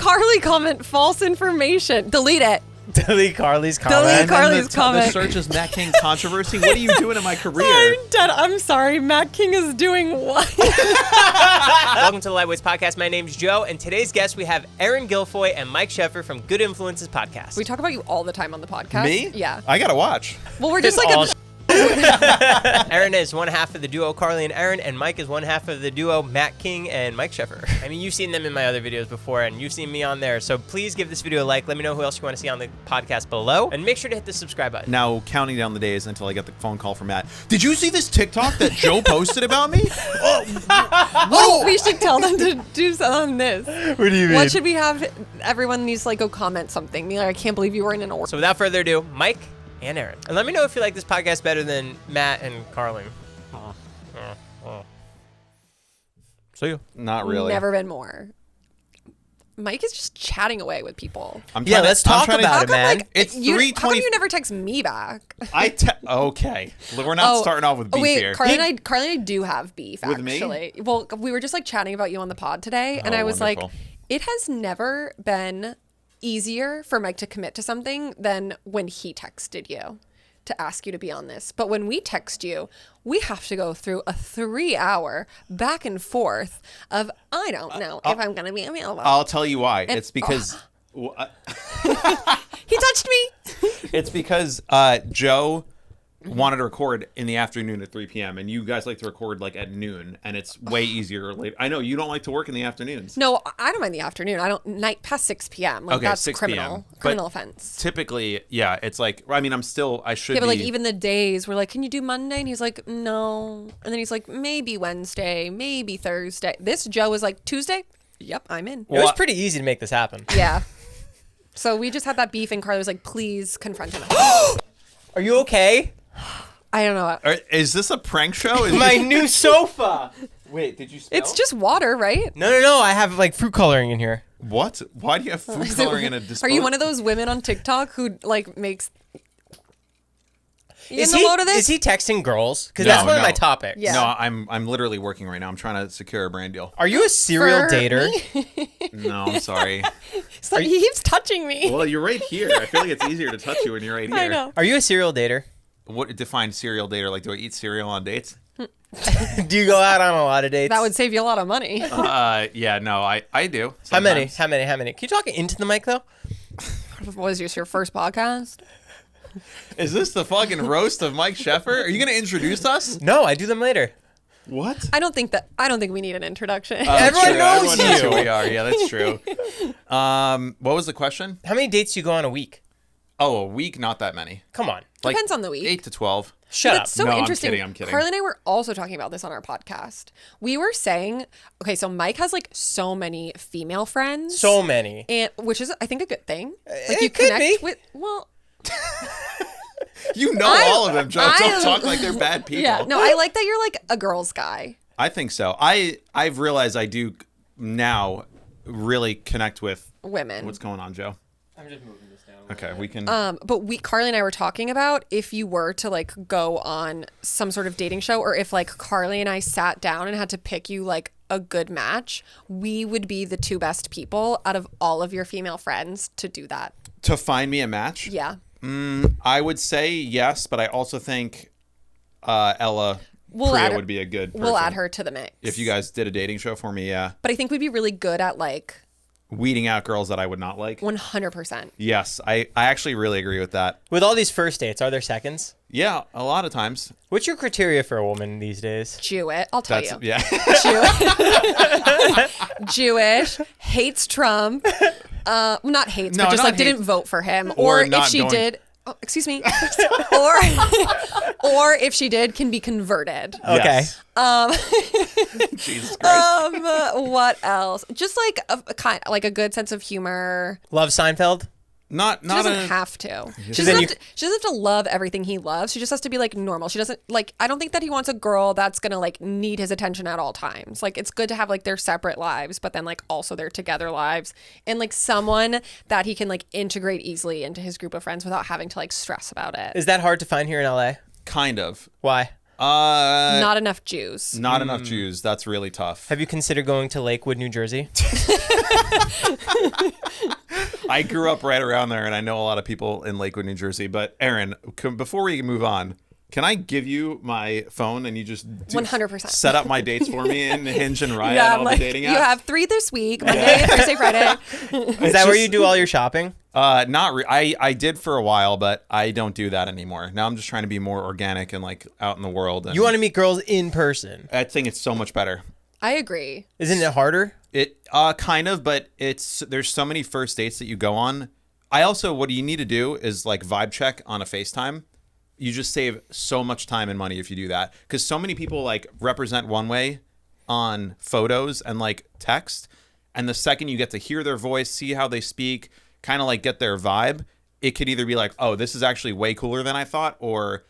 Carly comment, false information. Delete it. Delete Carly's comment. Delete Carly's comment. The search is Matt King controversy. What are you doing in my career? I'm dead. I'm sorry. Matt King is doing what? Welcome to the Lightweights Podcast. My name's Joe, and today's guests we have Erin, Gilfoy, and Mike Sheffer from Good Influences Podcast. We talk about you all the time on the podcast. Me? Yeah. I gotta watch. Well, we're just It's like all a... Erin is one half of the duo Carly and Erin, and Mike is one half of the duo Matt King and Mike Sheffer. I mean, you've seen them in my other videos before, and you've seen me on there, so please give this video a like. Let me know who else you want to see on the podcast below, and make sure to hit the subscribe button. Now, counting down the days until I get the phone call from Matt. Did you see this TikTok that Joe posted about me? Oh, we should tell them to do something on this. What do you What should we have? Everyone needs to like go comment something. Be like, I can't believe you were in an order. So without further ado, Mike and Erin. And let me know if you like this podcast better than Matt and Carly. See you. Not really. Never been more. Mike is just chatting away with people. Yeah, let's talk about How it, come, man. like, It's you, 3:20. How come you never text me back? Okay. We're not starting off with beef wait, here. Carly and I do have beef, With me? actually. Well, we were just like chatting about you on the pod today, and Oh, I was wonderful. like, it has never been easier for Mike to commit to something than when he texted you to ask you to be on this. But when we text you, we have to go through a 3-hour back and forth of, I don't know if I'm going to be available. I'll tell you why. It's because... He touched me. It's because Joe wanted to record in the afternoon at 3 p.m. and you guys like to record like at noon, and it's way easier late. I know you don't like to work in the afternoons. No, I don't mind the afternoon. I don't night past 6 p.m. Like Okay, that's 6 criminal. p.m. Criminal But offense. Typically, yeah, it's like, I mean, I should Yeah, be. but like even the days we're like, can you do Monday? And he's like, no. And then he's like, maybe Wednesday, maybe Thursday. This Joe is like, Tuesday? Yep, I'm in. It was pretty easy to make this happen. Yeah. So we just had that beef and Carly was like, please confront him. Are you okay? I don't know. Is this a prank show? Is My new sofa. Wait, did you smell? It's just water, right? No. I have like fruit coloring in here. What? Why do you have food coloring in a disposal? Are you one of those women on TikTok who like makes... You Is in the load of this? Is he texting girls? Because No, that's one of no. my topics. Yeah. No, I'm literally working right now. I'm trying to secure a brand deal. Are you a serial For dater? me? No, I'm sorry. So he keeps touching me. Well, you're right here. I feel like it's easier to touch you when you're right here. I know. Are you a serial dater? What defines serial dater? Like, do I eat cereal on dates? Do you go out on a lot of dates? That would save you a lot of money. Yeah, no, I do. How many? sometimes. How many? Can you talk into the mic though? Was this your first podcast? Is this the fucking roast of Mike Sheffer? Are you going to introduce us? No, I do them later. What? I don't think we need an introduction. Everyone True. knows Everyone knows you. who we are. Yeah, that's true. What was the question? How many dates do you go on a week? Oh, a week? Not that many. Come on. Like Depends on the week. 8 to 12. Shut But up. it's so No, I'm interesting. kidding, I'm kidding. Carly and I were also talking about this on our podcast. We were saying, okay, so Mike has like so many female friends. So many. And which is I think a good thing. Like It you could connect be. with You know all of them, Joe. Don't talk like they're bad people. Yeah. No, I like that you're like a girl's guy. I think so. I've realized I do now really connect with Women. What's going on, Joe? I'm just moving this down. Okay, we can. But Carly and I were talking about if you were to like go on some sort of dating show, or if like Carly and I sat down and had to pick you like a good match, we would be the two best people out of all of your female friends to do that. To find me a match? Yeah. I would say yes, but I also think Ella Priya would be a good person. We'll add her to the mix. If you guys did a dating show for me, yeah. But I think we'd be really good at like Weeding out girls that I would not like. 100%. Yes, I actually really agree with that. With all these first dates, are there seconds? Yeah, a lot of times. What's your criteria for a woman these days? Jewish. I'll tell you. Yeah. Jewish, hates Trump. Not hates, No, but just not like hates. didn't vote for him. Or Or if not she going- did, oh, excuse me. or if she did, can be converted. Okay. Jesus Christ. What else? Just like a kind, like a good sense of humor. Love Seinfeld? Not She doesn't a. have to. She then doesn't have to love everything he loves. She just has to be like normal. She doesn't like. I don't think that he wants a girl that's gonna like need his attention at all times. Like it's good to have like their separate lives, but then like also their together lives, and like someone that he can like integrate easily into his group of friends without having to like stress about it. Is that hard to find here in LA? Kind of. Why? Not enough Jews. Not enough Jews. That's really tough. Have you considered going to Lakewood, New Jersey? I grew up right around there, and I know a lot of people in Lakewood, New Jersey. But Erin, before we move on, can I give you my phone and you just 100% set up my dates for me in Hinge and Riot Yeah, and all like, the dating apps? you have 3 this week, Monday, Thursday, Friday. Is that where you do all your shopping? I did for a while, but I don't do that anymore. Now I'm just trying to be more organic and like out in the world. And You want to meet girls in person. I think it's so much better. I agree. Isn't it harder? It kind of, but there's so many first dates that you go on. What you need to do is like vibe check on a FaceTime. You just save so much time and money if you do that, because so many people like represent one way on photos and like text, and the second you get to hear their voice, see how they speak, kind of like get their vibe, it could either be like, oh, this is actually way cooler than I thought, or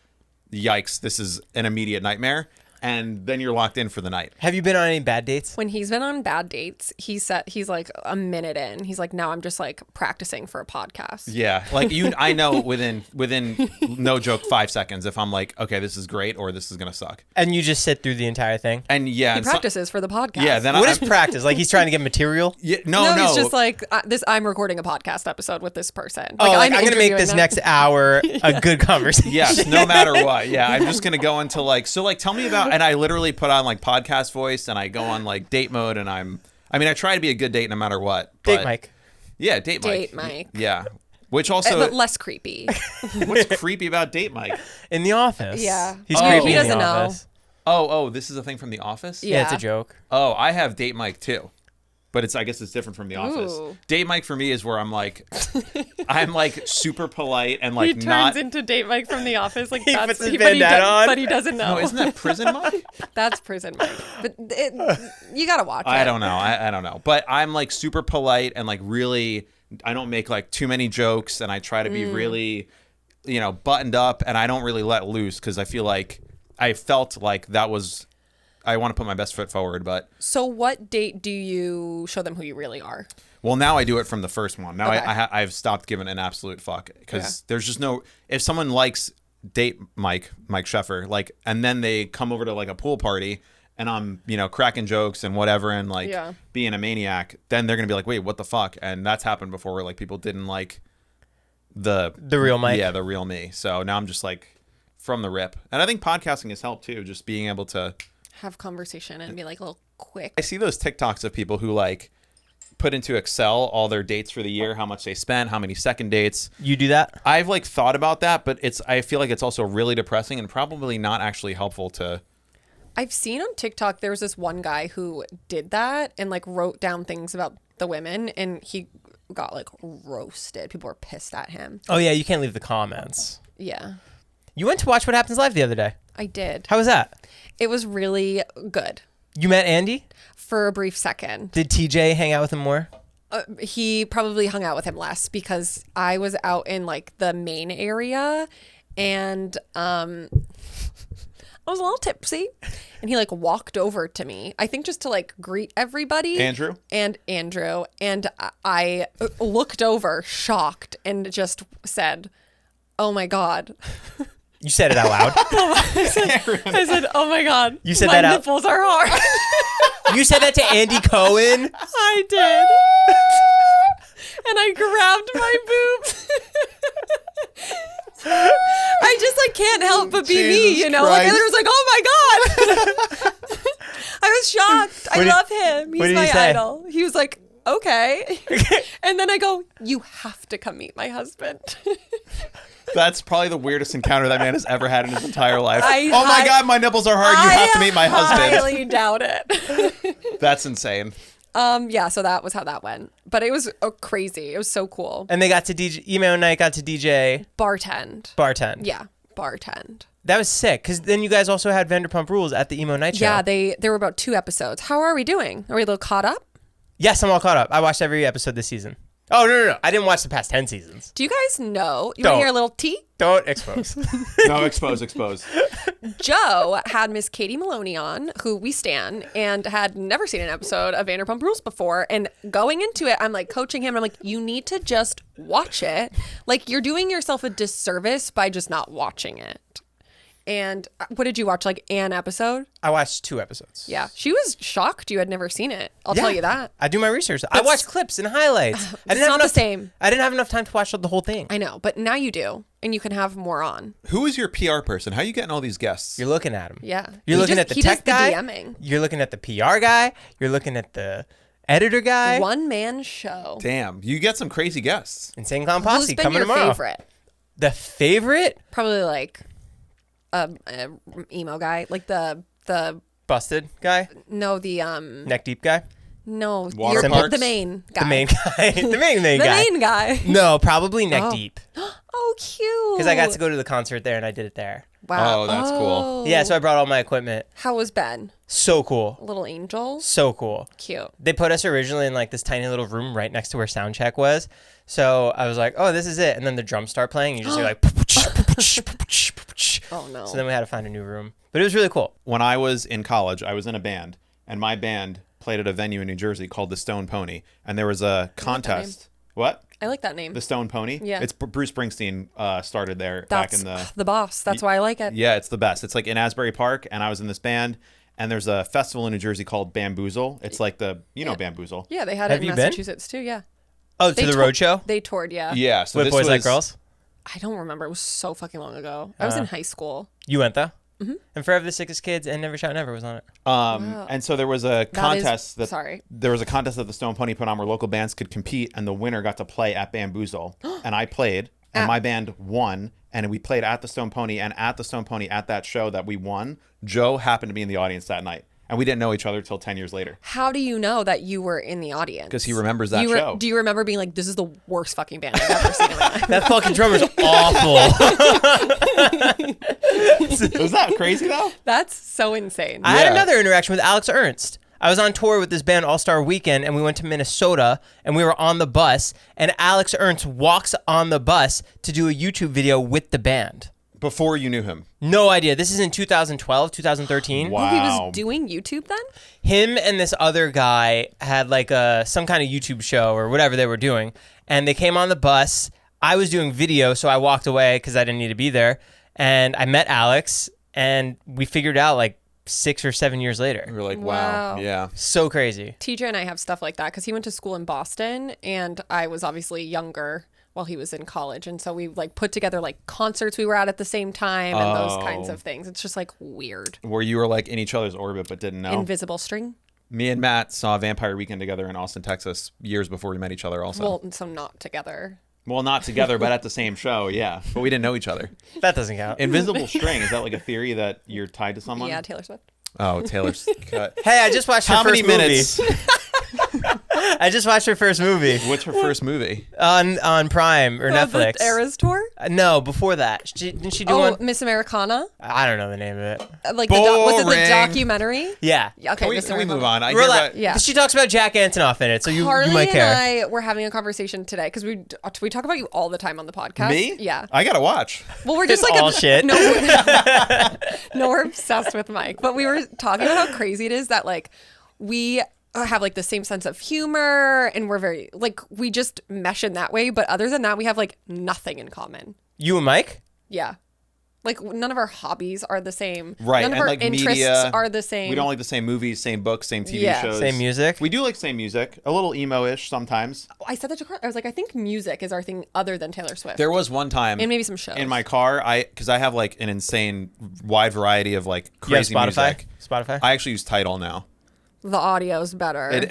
yikes, this is an immediate nightmare. And then you're locked in for the night. Have you been on any bad dates? When he's been on bad dates, he's like a minute in. He's like, now I'm just like practicing for a podcast. Yeah, like I know within no joke 5 seconds if I'm like, okay, this is great or this is gonna suck. And you just sit through the entire thing? And yeah, He practices for the podcast. Yeah, then What is practice? Like he's trying to get material? Yeah, No, no. he's just like I'm recording a podcast episode with this person. I'm going to make interviewing this them. next hour a good conversation. Yes, no matter what. Yeah, I'm just gonna go into like tell me about, and I literally put on like podcast voice and I go on like date mode, and I try to be a good date no matter what. Date Mike. Yeah, date Mike. Yeah. Which also but less creepy. what's creepy about date Mike? In the office. Yeah. He's Oh. creepy He in the doesn't know. office. Oh, this is a thing from The Office? Yeah, it's a Yeah. joke. Oh, I have date Mike too. But I guess it's different from The Office. Ooh. Date Mike for me is where I'm like super polite and like He turns not. into Date Mike from The Office. Like He that's puts his but he bandana on. but he doesn't know. No, isn't that Prison Mike? That's Prison Mike. But you gotta watch it. I don't know. I don't know. But I'm like super polite and like really, I don't make like too many jokes, and I try to be really, buttoned up, and I don't really let loose because I feel like I felt like that was, I want to put my best foot forward, but. So what date do you show them who you really are? Well, now I do it from the first one. Now Okay. I've stopped giving an absolute fuck because there's just no, if someone likes date Mike Sheffer, like, and then they come over to like a pool party and I'm, cracking jokes and whatever and like being a maniac, then they're going to be like, wait, what the fuck? And that's happened before where like people didn't like the real Mike. Yeah, the real me. So now I'm just like from the rip. And I think podcasting has helped too, just being able to Have conversation and be like a little quick. I see those TikToks of people who like put into Excel all their dates for the year, how much they spent, how many second dates. You do that? I've like thought about that, but I feel like it's also really depressing and probably not actually helpful to. I've seen on TikTok there was this one guy who did that and like wrote down things about the women, and he got like roasted. People were pissed at him. Oh, yeah, you can't leave the comments. Yeah, You went to watch What Happens Live the other day. I did. How was that? It was really good You met Andy? for a brief second. Did TJ hang out with him more? He probably hung out with him less because I was out in like the main area, and I was a little tipsy, and he like walked over to me, I think just to like greet everybody. Andrew, and I looked over shocked and just said, "Oh my God." You said it out loud. I said, "Oh my God." You said my that out- nipples are hard. You said that to Andy Cohen? I did. And I grabbed my boobs. I just like can't help but be me, Jesus Like Christ. I was like, "Oh my God." I was shocked. I love him. what He's did my he say? idol. He was like, "Okay." And then I go, "You have to come meet my husband." that's probably the weirdest encounter that man has ever had in his entire life. I- oh my I- God, my nipples are hard. You have to meet my husband. I highly doubt it. That's insane. Yeah, so that was how that went. But it was crazy. It was so cool. And they got to DJ, email night got to DJ Bartend. Yeah. Bartend. That was sick, because then you guys also had Vanderpump Rules at the Emo Night Show. Yeah, there were about 2 episodes. How are we doing? Are we a little caught up? Yes, I'm all caught up. I watched every episode this season. Oh, no. I didn't watch the past 10 seasons. Do you guys know? You want Don't. to hear a little tea? Don't expose. No, expose. Joe had Miss Katie Maloney on, who we stan, and had never seen an episode of Vanderpump Rules before. And going into it, I'm like coaching him. I'm like, you need to just watch it. Like, you're doing yourself a disservice by just not watching it. And what did you watch? Like an episode? I watched 2 episodes. Yeah. She was shocked you had never seen it. I'll tell you that. I do my research. I watch clips and highlights. It's not the same. I didn't have enough time to watch the whole thing. I know, but now you do. And you can have more on. Who is your PR person? How are you getting all these guests? You're looking at him. Yeah. You're looking at the tech guy. DMing. You're looking at the PR guy. You're looking at the editor guy. One man show. Damn, you get some crazy guests. Insane Clown Posse Who's been coming your tomorrow. favorite? The favorite? Probably like a emo guy, like the Busted guy? no the Neck deep guy? no Water you're parks? the main guy. The main guy. the main the guy. main guy. No, probably Neck Deep. Oh, cute. Because I got to go to the concert there and I did it there. Wow. Oh, that's cool. Yeah, so I brought all my equipment. How was Ben? So cool. Little angels. So cool. Cute. They put us originally in like this tiny little room right next to where sound check was. So I was like, oh, this is it. And then the drums start playing. And you just hear like, Oh no. so then we had to find a new room. But it was really cool. When I was in college, I was in a band, and my band played at a venue in New Jersey called the Stone Pony, and there was a contest. What? I like that name. The Stone Pony? Yeah. It's Bruce Springsteen started there That's back in the boss. That's why I like it. Yeah, it's the best. It's like in Asbury Park, and I was in this band, and there's a festival in New Jersey called Bamboozle. It's like Bamboozle. Yeah, they had Have it in you been? Massachusetts too. Yeah. Oh, to the road show? They toured. Yeah. Yeah. So With this Boys was, Like Girls? I don't remember. It was so fucking long ago. I was in high school. You went though? Mm-hmm. And Forever the Sickest Kids and Never Shout Never was on it. And so there was a contest sorry. There was a contest that the Stone Pony put on where local bands could compete, and the winner got to play at Bamboozle. And I played, and my band won, and we played at the Stone Pony, and at the Stone Pony at that show that we won, Joe happened to be in the audience that night. And we didn't know each other till 10 years later. How do you know that you were in the audience? Because he remembers that show. Do you remember being like, this is the worst fucking band I've ever seen in my life? That fucking drummer's awful. Was that crazy though? That's so insane. I had another interaction with Alex Ernst. I was on tour with this band All-Star Weekend, and we went to Minnesota, and we were on the bus, and Alex Ernst walks on the bus to do a YouTube video with the band. Before you knew him. No idea. This is in 2012, 2013. Wow. Oh, he was doing YouTube then? Him and this other guy had like some kind of YouTube show or whatever they were doing, and they came on the bus. I was doing video, so I walked away because I didn't need to be there, and I met Alex, and we figured out like 6 or 7 years later. We were like, wow. Yeah. So crazy. TJ and I have stuff like that because he went to school in Boston, and I was obviously younger while he was in college, and so we like put together like concerts we were at the same time and those kinds of things. It's just like weird. Where you were like in each other's orbit but didn't know. Invisible string. Me and Matt saw Vampire Weekend together in Austin, Texas years before we met each other also. Well, so not together. Well, not together, but at the same show, yeah. But we didn't know each other. That doesn't count. Invisible string, is that like a theory that you're tied to someone? Yeah, Taylor Swift. Oh, Taylor's cut. Hey, I just watched her How first many minutes? movie. I just watched her first movie What's her first movie? on Prime or Netflix. The Eras tour? No, before that. Didn't she do Oh, one? Miss Americana? I don't know the name of it. Like was it the Boring. documentary? Yeah. Yeah, okay, Can we Miss move Americana. on? I hear Relax. about- Yeah. She talks about Jack Antonoff in it, so you might care. and I were having a conversation today because we talk about you all the time on the podcast. Me? Yeah. I gotta watch. Well, we're just It's like all shit. No, we're obsessed with Mike. But we were talking about how crazy it is that like we have like the same sense of humor and we're very like we just mesh in that way. But other than that, we have like nothing in common. You and Mike? Yeah. Like none of our hobbies are the same. Right. None of and our like interests media, are the same. We don't like the same movies, same books, same TV Yeah. shows. Same music? We do like same music. A little emo-ish sometimes. I said that to Carl. I was like, I think music is our thing other than Taylor Swift. There was one time And maybe some shows. in my car, because I have like an insane wide variety of like You have crazy Spotify? music. Spotify? I actually use Tidal now. The audio's better.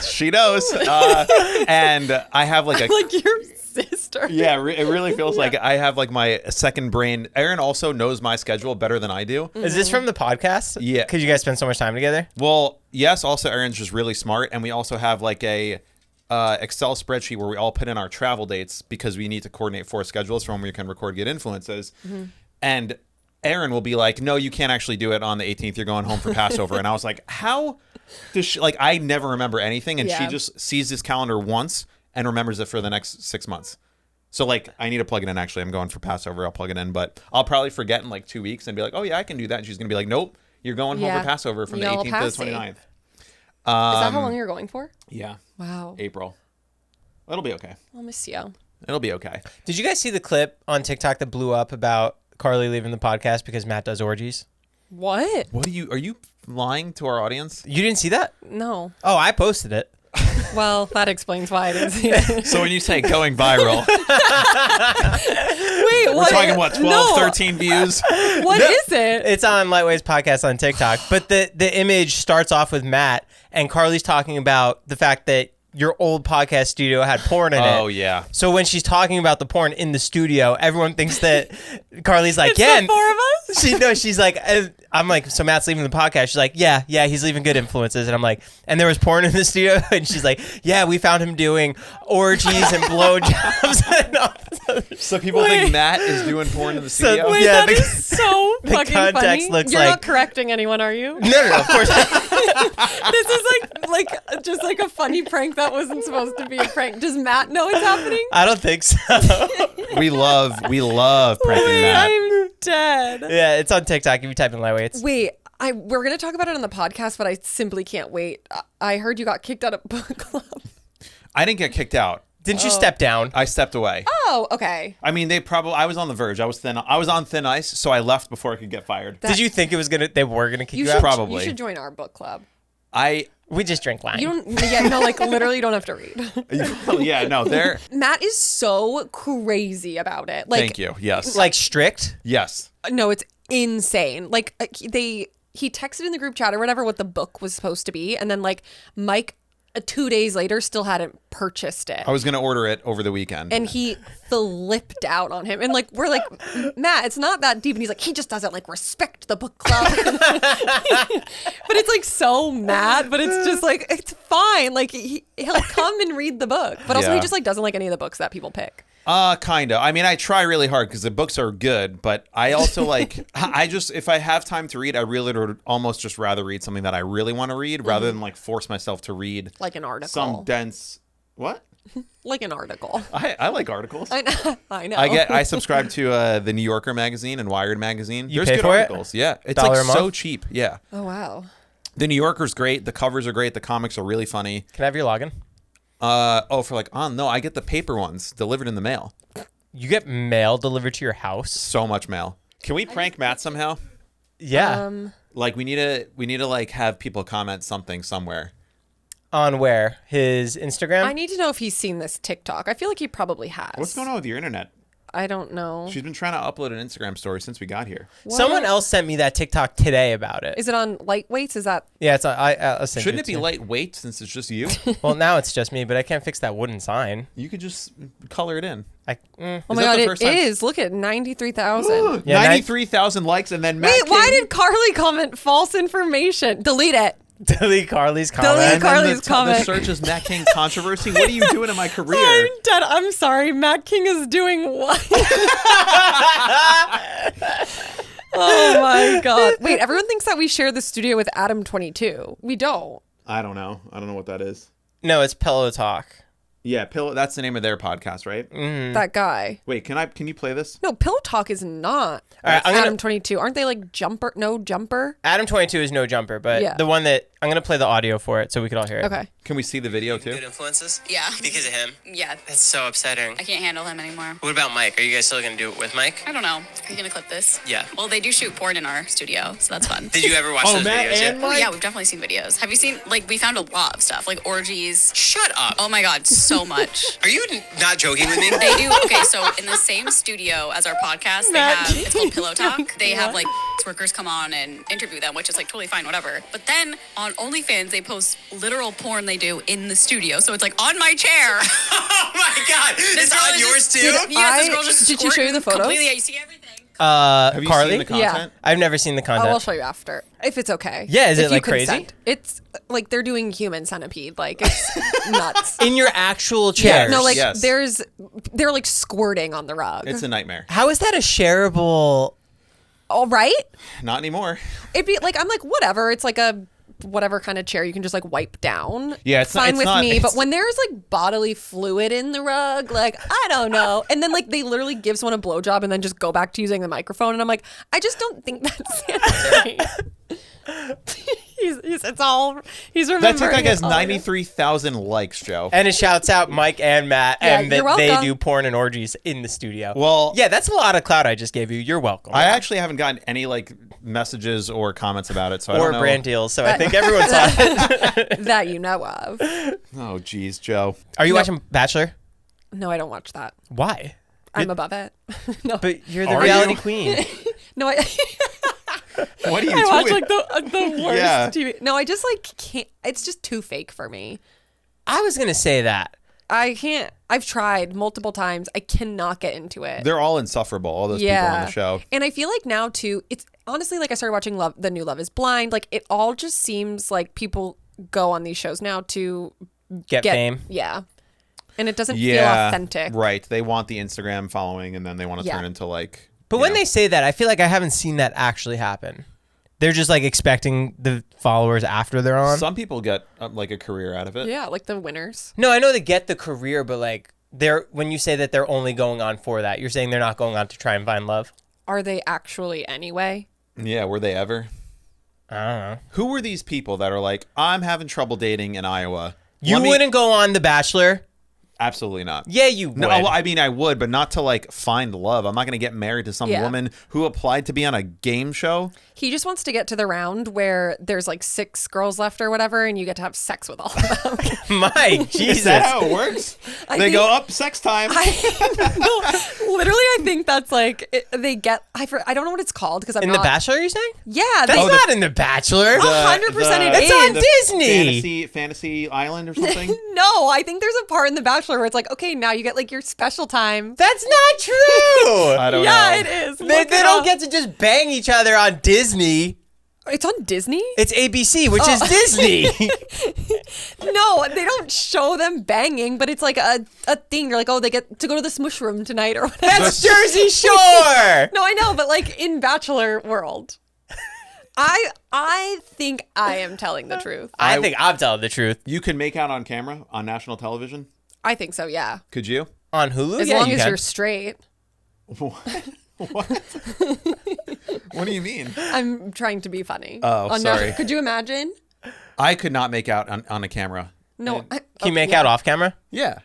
She knows. And I have like a like your sister. yeah, it really feels like I have like my second brain. Erin also knows my schedule better than I do. Is this from the podcast? Yeah. Because you guys spend so much time together? Well, yes. Also, Erin's just really smart, and we also have like a Excel spreadsheet where we all put in our travel dates because we need to coordinate 4 schedules from when we can record Get Influences. And Erin will be like, "No, you can't actually do it on the 18th. You're going home for Passover." And I was like, "How does she like? I never remember anything, and she Yeah. just sees this calendar once and remembers it for the next 6 months." So like, I need to plug it in. Actually, I'm going for Passover. I'll plug it in, but I'll probably forget in like 2 weeks and be like, "Oh yeah, I can do that." And she's gonna be like, "Nope, you're going home Yeah. for Passover from the You'll 18th to pass the it. 29th." Is that how long you're going for? Yeah, Wow. April. It'll be okay. I'll miss you. It'll be okay. Did you guys see the clip on TikTok that blew up about Carly leaving the podcast because Matt does orgies? What? Are you lying to our audience? You didn't see that? No. Oh, I posted it. Well, that explains why I didn't see it. So when you say going viral, Wait, we're talking what, 12, 13 views? What is it? It's on Lightwave's podcast on TikTok. But the image starts off with Matt, and Carly's talking about the fact that your old podcast studio had porn in it. Oh, yeah. So when she's talking about the porn in the studio, everyone thinks that Carly's like, It's yeah. the four of us? She's like, I'm like, so Matt's leaving the podcast. She's like, yeah, he's leaving good influences. And I'm like, and there was porn in the studio? And she's like, yeah, we found him doing orgies and blowjobs. And all this. So people think Matt is doing porn in the studio? Wait, Yeah, that is so the fucking context funny. looks You're like- not correcting anyone, are you? No, of course not. This is like just like a funny prank that wasn't supposed to be a prank. Does Matt know it's happening? I don't think so. We love pranking Wait, Matt. I'm dead. Yeah, it's on TikTok if you type in Lightweights. Wait, we're gonna talk about it on the podcast, but I simply can't wait. I heard you got kicked out of book club. I didn't get kicked out. Didn't you step down? I stepped away. Oh, okay. I mean, I was on the verge. I was on thin ice, so I left before I could get fired. Did you think they were gonna kick you should out? Probably. You should join our book club. We just drink wine. You don't. Yeah, no, like literally, you don't have to read. Yeah, no, they're. Matt is so crazy about it. Like, Thank you. Yes. like strict? Yes. no, it's insane. Like he texted in the group chat or whatever what the book was supposed to be, and then like Mike 2 days later still hadn't purchased it. I was gonna order it over the weekend. And he flipped out on him. And like, we're like, Matt, it's not that deep. And he's like, he just doesn't like respect the book club. But it's like so mad, but it's just like, it's fine. Like he'll come and read the book. But also Yeah. he just like doesn't like any of the books that people pick. Kind of. I mean, I try really hard because the books are good, but I also like, if I have time to read, I really would almost just rather read something that I really want to read rather than like force myself to read Like an article. some dense, what? Like an article. I like articles. I know. I subscribe to the New Yorker magazine and Wired magazine. You There's pay good for it? articles. Yeah. It's $1 like a month? so cheap. Yeah. Oh, wow. The New Yorker's great. The covers are great. The comics are really funny. Can I have your login? No, I get the paper ones delivered in the mail. You get mail delivered to your house? So much mail. Can we prank Matt somehow? Yeah. Like we need to like have people comment something somewhere. On where? His Instagram? I need to know if he's seen this TikTok. I feel like he probably has. What's going on with your internet? I don't know. She's been trying to upload an Instagram story since we got here. Someone else sent me that TikTok today about it. Is it on Lightweights? Is that... Yeah, it's on. I'll send Shouldn't it to be you. lightweight since it's just you? Well, now it's just me, but I can't fix that wooden sign. You could just color it in. Oh Is my that God, the it first time- is. Look at 93,000. Yeah, 93,000 likes and then Matt Wait, why King- did Carly comment false information? Delete it. Delete Carly's comment. Delete and then Carly's the comment. search is Matt King controversy. What are you doing in my career? I'm dead. I'm sorry. Matt King is doing what? Oh my God. Wait, everyone thinks that we share the studio with Adam 22. We don't. I don't know. I don't know what that is. No, it's Pillow Talk. Yeah, Pillow. That's the name of their podcast, right? That guy. Wait, can you play this? No, Pillow Talk is not. All right, I'm gonna- Adam 22. Aren't they like Jumper? No, Jumper? Adam 22 is no jumper, but Yeah. the one that I'm gonna play the audio for it so we could all hear it. Okay. Can we see the video Good too? influences? Yeah. Because of him? Yeah. That's so upsetting. I can't handle him anymore. What about Mike? Are you guys still gonna do it with Mike? I don't know. Are you gonna clip this? Yeah. Well, they do shoot porn in our studio, so that's fun. Did you ever watch Oh, those Matt videos and yet? Oh, yeah, we've definitely seen videos. Have you seen, like, we found a lot of stuff, like orgies. Shut up. Oh my God, so much. Are you not joking with me? They do, okay, so in the same studio as our podcast, they have, it's called Pillow Talk. They have, like, workers come on and interview them, which is, like, totally fine, whatever. But then on OnlyFans, they post literal porn they do in the studio. So it's, like, on my chair. Oh my God. It's girl on is yours just- too? Yes, this girl just Did she show you the squirting photos? completely. Yeah, you see everything. Have you Carly? seen the content? I've never seen the Oh, content. I'll show you after. If it's okay. Yeah, is If it, you like, crazy? consent. It's like they're doing Human Centipede. Like, it's nuts. In your actual chair? No, like Yes. they're like squirting on the rug. It's a nightmare. How is that a shareable? All right. Not anymore. It'd be like, I'm like, whatever. It's like a whatever kind of chair you can just like wipe down. Yeah, it's not- fine it's with not- me. it's- But when there's like bodily fluid in the rug, like I don't know. And then like they literally give someone a blowjob and then just go back to using the microphone. And I'm like, I just don't think that's sanitary. He's remembering. That TikTok has it all. 93,000 likes, Joe. And it shouts out Mike and Matt, Yeah, and you're that they welcome. do porn and orgies in the studio. Well, yeah, that's a lot of clout I just gave you. You're welcome. I actually haven't gotten any like messages or comments about it, so I or don't know. brand deals, so I think everyone's on it. that you know of. Oh, geez, Joe. Are you No. watching Bachelor? No, I don't watch that. Why? I'm above it. No, But you're the Are reality you? queen. no, What are you I watch doing? like the worst Yeah. TV. No, I just like can't. It's just too fake for me. I was going to say that. I can't. I've tried multiple times. I cannot get into it. They're all insufferable, all those people on the show. And I feel like now too, it's honestly like I started watching the new Love is Blind. Like it all just seems like people go on these shows now to Get fame. Yeah. And it doesn't feel Yeah, authentic. right. They want the Instagram following, and then they want to Yeah. turn into like. But you when know. they say that, I feel like I haven't seen that actually happen. They're just like expecting the followers after they're on. Some people get like a career out of it. Yeah, like the winners. No, I know they get the career, but like they're when you say that they're only going on for that, you're saying they're not going on to try and find love. Are they actually anyway? Yeah, were they ever? I don't know. Who were these people that are like, I'm having trouble dating in Iowa? You wouldn't go on The Bachelor? Absolutely not. Yeah, you would. No, well, I mean, I would, but not to like find love. I'm not going to get married to some Yeah. woman who applied to be on a game show. He just wants to get to the round where there's like 6 girls left or whatever, and you get to have sex with all of them. Mike, Jesus. Is that how it works? I They think- go up sex time. Literally, I think that's like they get. I don't know what it's called because I'm In not. The Bachelor, you're saying? Yeah, That's they, not in The Bachelor. 100% it It's on is. Disney. Fantasy Island or something. No, I think there's a part in The Bachelor where it's like, okay, now you get like your special time. That's not true. I don't Yeah, know. it is. They Look it don't up. get to just bang each other on Disney. It's on Disney? It's ABC, which is Disney. No, they don't show them banging, but it's like a thing. They're like, oh, they get to go to the smush room tonight or whatever. That's Jersey Shore. No, I know, but like in Bachelor world. I think I am telling the truth. I think I'm telling the truth. You can make out on camera on national television. I think so, yeah. Could you? On Hulu? As yeah, long you as can. you're straight. What? What do you mean? I'm trying to be funny. Oh, sorry. Could you imagine? I could not make out on a camera. No. Can you make out off camera? Yeah.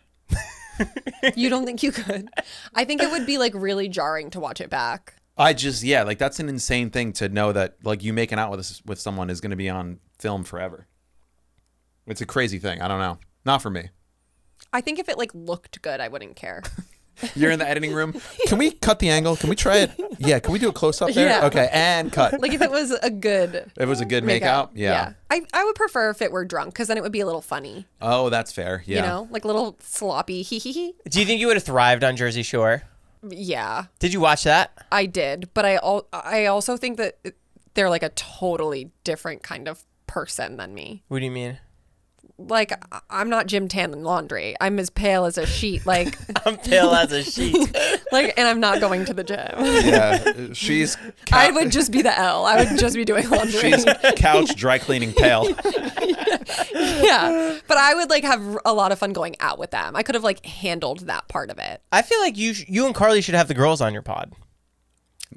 You don't think you could? I think it would be like really jarring to watch it back. Like that's an insane thing to know that like you making out with someone is going to be on film forever. It's a crazy thing. I don't know. Not for me. I think if it like looked good, I wouldn't care. You're in the editing room. Can we cut the angle? Can we try it? Yeah. Can we do a close up there? Yeah. Okay. And cut. Like if it was a good It was a good make out. Yeah. I would prefer if it were drunk because then it would be a little funny. Oh, that's fair. Yeah. You know, like a little sloppy hee hee hee. Do you think you would have thrived on Jersey Shore? Yeah, Did you watch that? I did, but I also think that they're like a totally different kind of person than me. What do you mean? Like I'm not Jim Tan in laundry. I'm as pale as a sheet. Like I'm pale as a sheet. like, and I'm not going to the gym. Yeah. She's I would just be the L. I would just be doing laundry. she's couch dry cleaning pale. Yeah, but I would like have a lot of fun going out with them. I could have like handled that part of it. I feel like you and Carly should have the girls on your pod.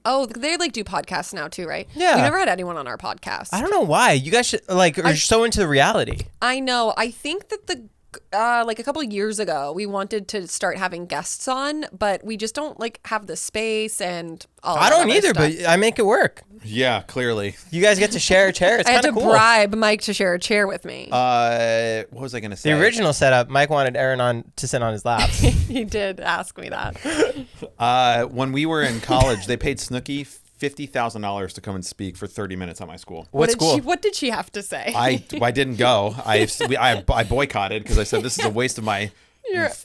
Oh, they like do podcasts now too, right? Yeah. We never had anyone on our podcast. I don't know why. You guys should like are so into the reality. I know. I think that like a couple of years ago, we wanted to start having guests on, but we just don't like have the space and all. I that don't other either, stuff. but I make it work. Yeah, clearly. You guys get to share a chair. It's I had kind to of cool. bribe Mike to share a chair with me. What was I gonna say? The original setup, Mike wanted Erin on to sit on his lap. He did ask me that. When we were in college, they paid Snooki $50,000 to come and speak for 30 minutes at my school. What school? What did she have to say? I didn't go. I boycotted because I said this is a waste of my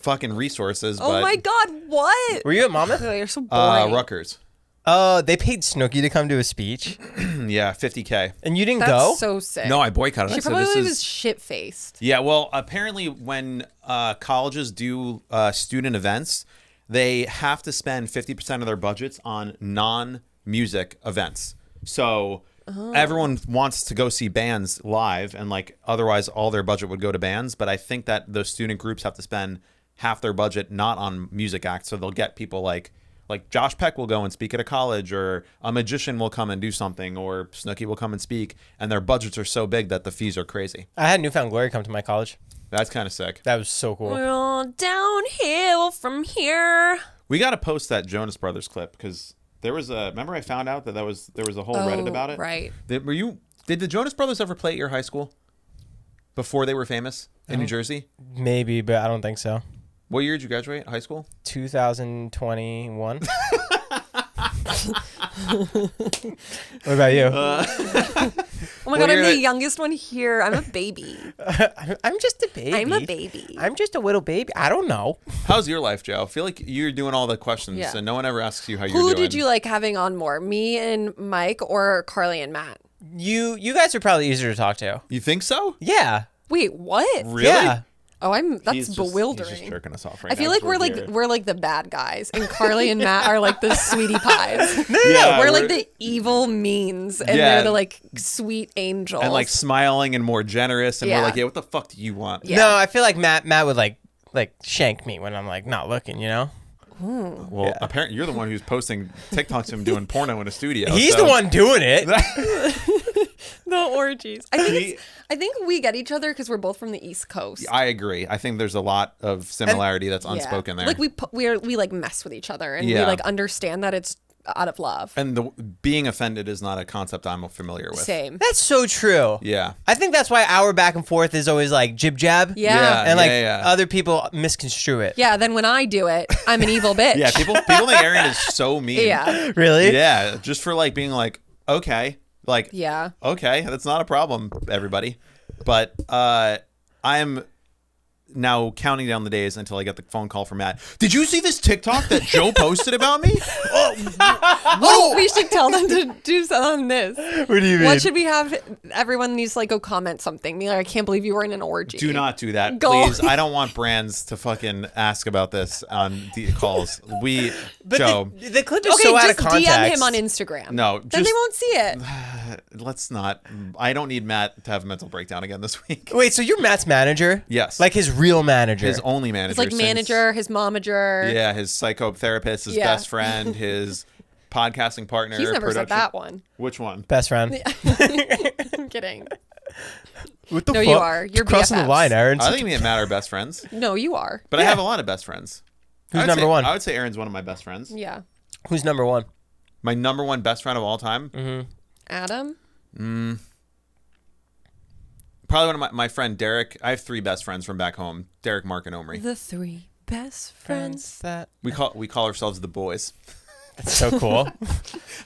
fucking resources. Oh but, my God! What? Were you at Monmouth? Oh, you're so boring. Rutgers. Oh, they paid Snooki to come to a speech, Yeah, $50K. and you didn't That's go. so sick. No, I boycotted. She I said, probably this was is. shit faced. Yeah, well, apparently when colleges do student events, they have to spend 50% of their budgets on non-music events. So everyone wants to go see bands live, and like otherwise all their budget would go to bands. But I think that those student groups have to spend half their budget not on music acts, so they'll get people like Like Josh Peck will go and speak at a college, or a magician will come and do something, or Snooki will come and speak, and their budgets are so big that the fees are crazy. I had Newfound Glory come to my college. That's kind of sick. That was so cool. We're all downhill from here. We got to post that Jonas Brothers clip because there was a. Remember, I found out that there was a whole Reddit about it. Right. Did the Jonas Brothers ever play at your high school before they were famous in New Jersey? Maybe, but I don't think so. What year did you graduate high school? 2021. What about you? Oh my God, I'm the youngest one here. I'm a baby. I'm just a baby. I'm a baby. I'm just a little baby. I don't know. How's your life, Joe? I feel like you're doing all the questions, Yeah. and no one ever asks you how you're Who doing. did you like having on more, me and Mike or Carly and Matt? You guys are probably easier to talk to. You think so? Yeah. Wait, what? Really? Yeah. Oh, that's He's bewildering. He's just jerking us off right I feel now. like It's we're like the bad guys, and Carly and Matt are like the sweetie pies. Yeah, we're like the evil means, and Yeah. they're the like sweet angels. and like smiling and more generous, and Yeah. we're like, yeah, what the fuck do you want? Yeah. No, I feel like Matt would like shank me when I'm like not looking, you know? Well, apparently you're the one who's posting TikToks of him doing porno in a studio. He's so- the one doing it. the orgies. I think we get each other because we're both from the East Coast. I agree. I think there's a lot of similarity that's unspoken there. Like we like mess with each other, and Yeah. we like understand that it's out of love. and being offended is not a concept I'm familiar with. Same. That's so true. Yeah. I think that's why our back and forth is always like jib jab. Yeah. And like yeah. other people misconstrue it. Yeah. Then when I do it, I'm an evil bitch. Yeah, people think Erin is so mean. Yeah. Really? Yeah, just for like being like, okay, like, Yeah. okay, that's not a problem, everybody. But I'm now counting down the days until I get the phone call from Matt. Did you see this TikTok that Joe posted about me? Oh, we should tell them to do something on this. What do you mean? What should we have? Everyone needs to like go comment something. Be like, I can't believe you were in an orgy. Do not do that, Go. please. I don't want brands to fucking ask about this on the calls. Joe, the clip is Okay, so out just of context. DM him on Instagram. No, then just- they won't see it. let's not. I don't need Matt to have a mental breakdown again this week. Wait, so you're Matt's manager? Yes. Like his real manager. His only manager. It's like since- manager, his momager. Yeah, his psychotherapist, his Yeah. best friend, his podcasting partner. He's never said production- that one. Which one? Best friend. I'm kidding. What the No, fuck? you are. You're crossing the BFFs. line, Aaron. I think me and Matt are best friends, No, you are. but I have a lot of best friends. Who's I would number say- one? I would say Erin's one of my best friends. Yeah. Who's number one? My number one best friend of all time. Adam? Probably one of my friend Derek. I have 3 best friends from back home. Derek, Mark, and Omri. The 3 best friends. That. We call ourselves the boys. That's so cool.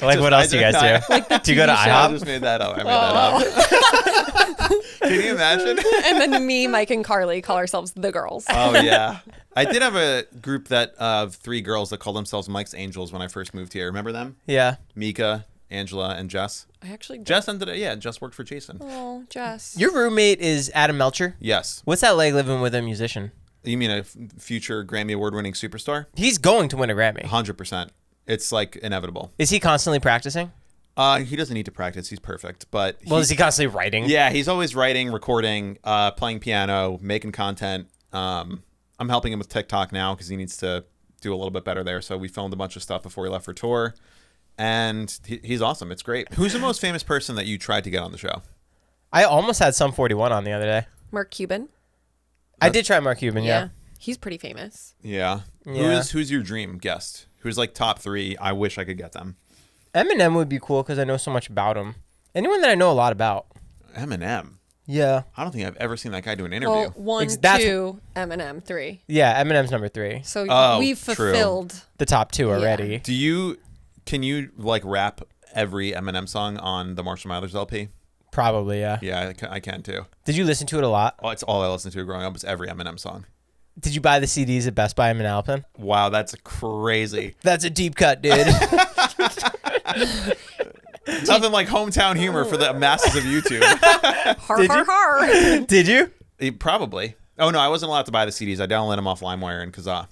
Like, what else do you guys do? Do you go to I IHOP? just made that up. I made that up. Can you imagine? And then me, Mike, and Carly call ourselves the girls. Oh yeah. I did have a group that of 3 girls that called themselves Mike's Angels when I first moved here. Remember them? Yeah. Mika, Angela, and Jess. I actually Jess Jess worked for Jason. Oh, Jess. Your roommate is Adam Melcher? Yes. What's that like living with a musician? You mean a future Grammy award-winning superstar? He's going to win a Grammy. 100%. It's like inevitable. Is he constantly practicing? He doesn't need to practice. He's perfect. But Well, is he constantly writing? Yeah, he's always writing, recording, playing piano, making content. I'm helping him with TikTok now because he needs to do a little bit better there. So we filmed a bunch of stuff before we left for tour. And he's awesome. It's great. Who's the most famous person that you tried to get on the show? I almost had Sum 41 on the other day. Mark Cuban. I did try Mark Cuban, yeah. He's pretty famous. Yeah. Yeah. Who's your dream guest? Who's like top 3? I wish I could get them. Eminem would be cool because I know so much about him. Anyone that I know a lot about. Eminem. Yeah. I don't think I've ever seen that guy do an interview. Well, 1, That's- 2, Eminem, 3. Yeah, Eminem's number 3. So Oh, we've true. fulfilled. The top 2 already. Can you like rap every Eminem song on the Marshall Mathers LP? Probably, yeah. Yeah, I can too. Did you listen to it a lot? Oh, it's all I listened to growing up was every Eminem song. Did you buy the CDs at Best Buy in Manalapan? Wow, that's crazy. That's a deep cut, dude. Nothing like hometown humor for the masses of YouTube. Har, har, har. Did you? Probably. Oh no, I wasn't allowed to buy the CDs. I downloaded them off LimeWire and Kazaa.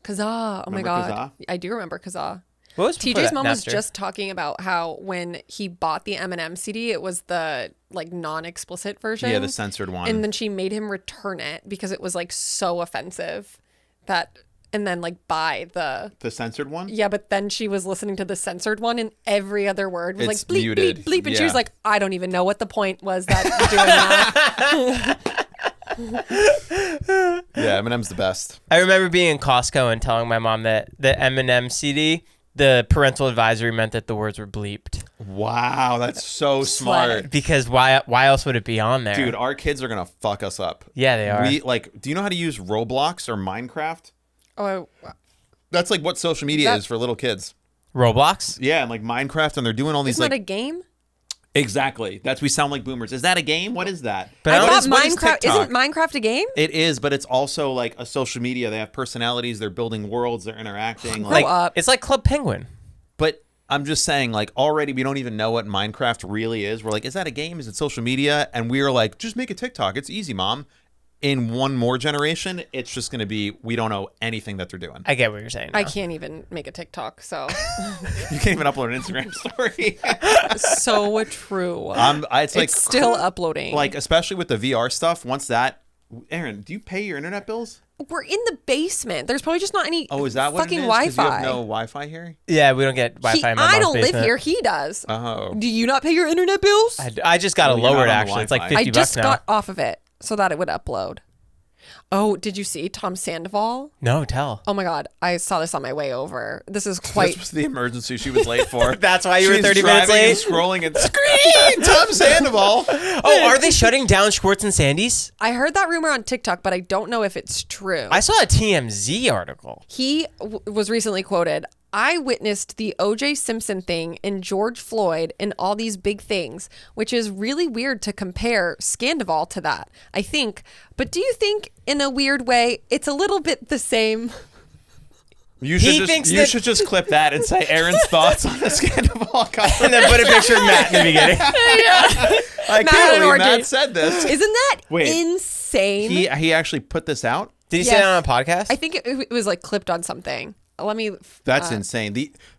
Kazaa. Oh my Remember God. Kazaa? I do remember Kazaa. What was before TJ's that? mom was Napster? just talking about how when he bought the Eminem CD, it was the like non-explicit version. Yeah, the censored one. And then she made him return it because it was like so offensive that and then like buy the censored one. Yeah, but then she was listening to the censored one, and every other word was It's like bleep, muted. bleep, bleep, and she Yeah. was like, I don't even know what the point was that doing that. Yeah, Eminem's the best. I remember being in Costco and telling my mom that the Eminem CD, the parental advisory meant that the words were bleeped. Wow, that's so smart. Because why else would it be on there? Dude, our kids are going to fuck us up. Yeah, they are. Do you know how to use Roblox or Minecraft? Oh, That's like what social media is for little kids. Roblox? Yeah, and like Minecraft, and they're doing all these isn't like that a game? Exactly. We sound like boomers. Is that a game? What is that? But I what thought is Minecraft TikTok? isn't Minecraft a game? It is, but it's also like a social media. They have personalities. They're building worlds. They're interacting. Grow up. It's like Club Penguin. But I'm just saying, like, already we don't even know what Minecraft really is. We're like, is that a game? Is it social media? And we are like, just make a TikTok. It's easy, Mom. In one more generation, it's just going to be, we don't know anything that they're doing. I get what you're saying. I now. can't even make a TikTok, so You can't even upload an Instagram story. so true. It's like It's still uploading. like, especially with the VR stuff. Once that, Erin, do you pay your internet bills? We're in the basement. There's probably just not any Oh, is that what fucking it is? 'Cause Wi-Fi. you have no Wi-Fi here? Yeah, we don't get Wi-Fi in my I mom's don't basement. live here. He does. Oh. Do you not pay your internet bills? I just got it Well, you're lowered, not on the actually. It's like Wi-Fi. 50 I just bucks now. got off of it so that it would upload. Oh, did you see Tom Sandoval? No, tell. Oh my God, I saw this on my way over. This is This quite. was the emergency she was late for. That's why you were She's 30 minutes driving late? and scrolling and scream, Tom Sandoval. Oh, are they shutting down Schwartz and Sandy's? I heard that rumor on TikTok, but I don't know if it's true. I saw a TMZ article. He was recently quoted, I witnessed the O.J. Simpson thing and George Floyd and all these big things, which is really weird to compare Scandoval to that, I think. But do you think, in a weird way, it's a little bit the same? You He should thinks just, you should just clip that and say Erin's thoughts on the Scandoval comment. And then put a picture of Matt in the beginning. I Matt can't had an believe orgy. Matt said this. Isn't that Wait. insane? He actually put this out? Did he say Yes. that on a podcast? I think it was like clipped on something. Let me. That's insane.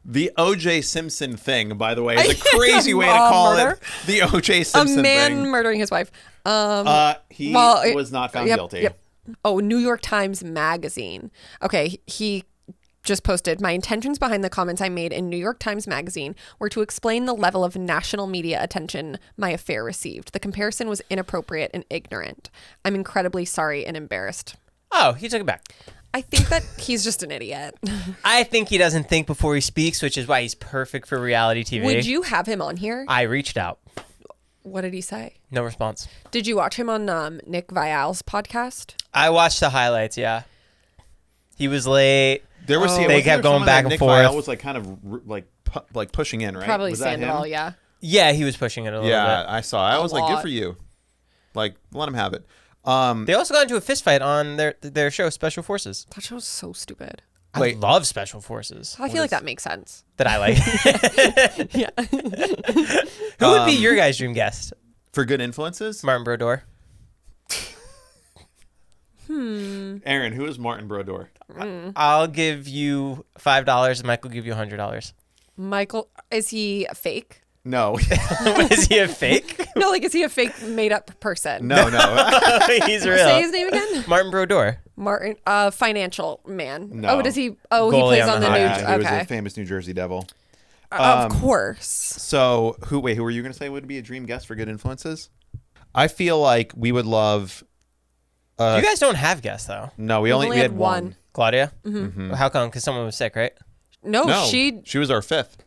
The O.J. Simpson thing, by the way, is a crazy way to A call murder? it. The O.J. A Simpson man thing. murdering his wife. He Well, was not found yep, guilty. Yep. Oh, New York Times Magazine. Okay, he just posted, my intentions behind the comments I made in New York Times Magazine were to explain the level of national media attention my affair received. The comparison was inappropriate and ignorant. I'm incredibly sorry and embarrassed. Oh, he took it back. I think that he's just an idiot. I think he doesn't think before he speaks, which is why he's perfect for reality TV. Would you have him on here? I reached out. What did he say? No response. Did you watch him on Nick Viall's podcast? I watched the highlights, yeah. He was late. There was They wasn't kept there going someone back that and Nick Viall forth. was like kind of like pushing in, right? Probably was that him? Sandoval, yeah. Yeah, he was pushing it a little Yeah, bit. I saw. I was like, good lot. for you. Like, let him have it. They also got into a fist fight on their show, Special Forces. That show's so stupid. Wait. I love Special Forces. I feel like that makes sense. That I like. Yeah. Who would be your guys' dream guest? For good influences, Martin Brodeur. Erin, who is Martin Brodeur? I'll give you $5 and Mike will give you $100. Michael, is he fake? No, Is he a fake? No, like, is he a fake made up person? no. He's real. Say his name again? Martin Brodeur. Martin, financial man. No. Oh, does he? Oh, he Goalie plays on on the the High. new. Yeah, he was Okay. a famous New Jersey Devil. Of course. So who were you going to say would be a dream guest for good influences? I feel like we would love. You guys don't have guests, though. No, we only had had one. one. Claudia? Mm-hmm. How come? Because someone was sick, right? No, No, she. was our fifth.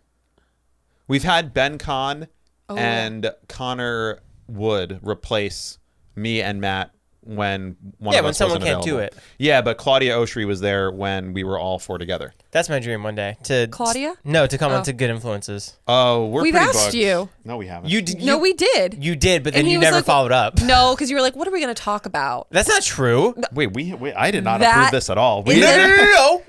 We've had Ben Kahn and Connor Wood replace me and Matt when one of when us someone wasn't can't do available. it. Yeah, but Claudia Oshry was there when we were all four together. That's my dream one day. Claudia? No, to come Oh. on to Good Influences. Oh, we've We've asked you. No, we haven't. You did. No, we did. You did, but then And he you was never like- followed up. No, because you were like, what are we going to talk about? That's not true. Wait, I did not That approve this at all. We is didn't.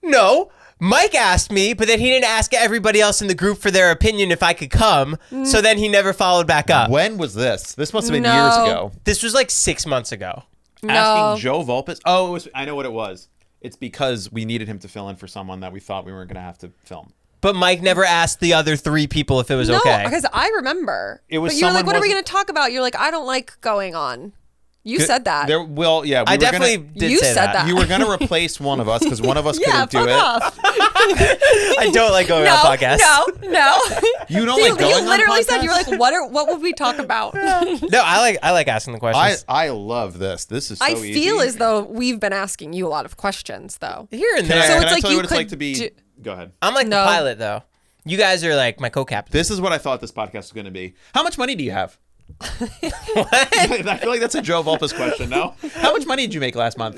No. Mike asked me, but then he didn't ask everybody else in the group for their opinion if I could come. So then he never followed back up. When was this? This must have been No. years ago. This was like 6 months ago. No. Asking Joe Vulpis. Oh, it was. I know what it was. It's because we needed him to fill in for someone that we thought we weren't going to have to film. But Mike never asked the other 3 people if it was No, okay. because I remember. It was But you were like, someone what are we wasn't- going to talk about? You're like, I don't like going on. You said that. I definitely did say that. You were gonna replace one of us because one of us yeah, couldn't do it. off. I don't like going on podcasts. No. You don't like going You on literally podcasts? said you were like, what would we talk about? No, I like asking the questions. I love this. This is so I easy. feel as though we've been asking you a lot of questions, though. Here and Can there. So I it's like tell you you what it's like could to be? do- Go ahead. I'm like No. the pilot, though. You guys are like my co-captain. This is what I thought this podcast was going to be. How much money do you have? What? I feel like that's a Joe Vulpis question. No. How much money did you make last month?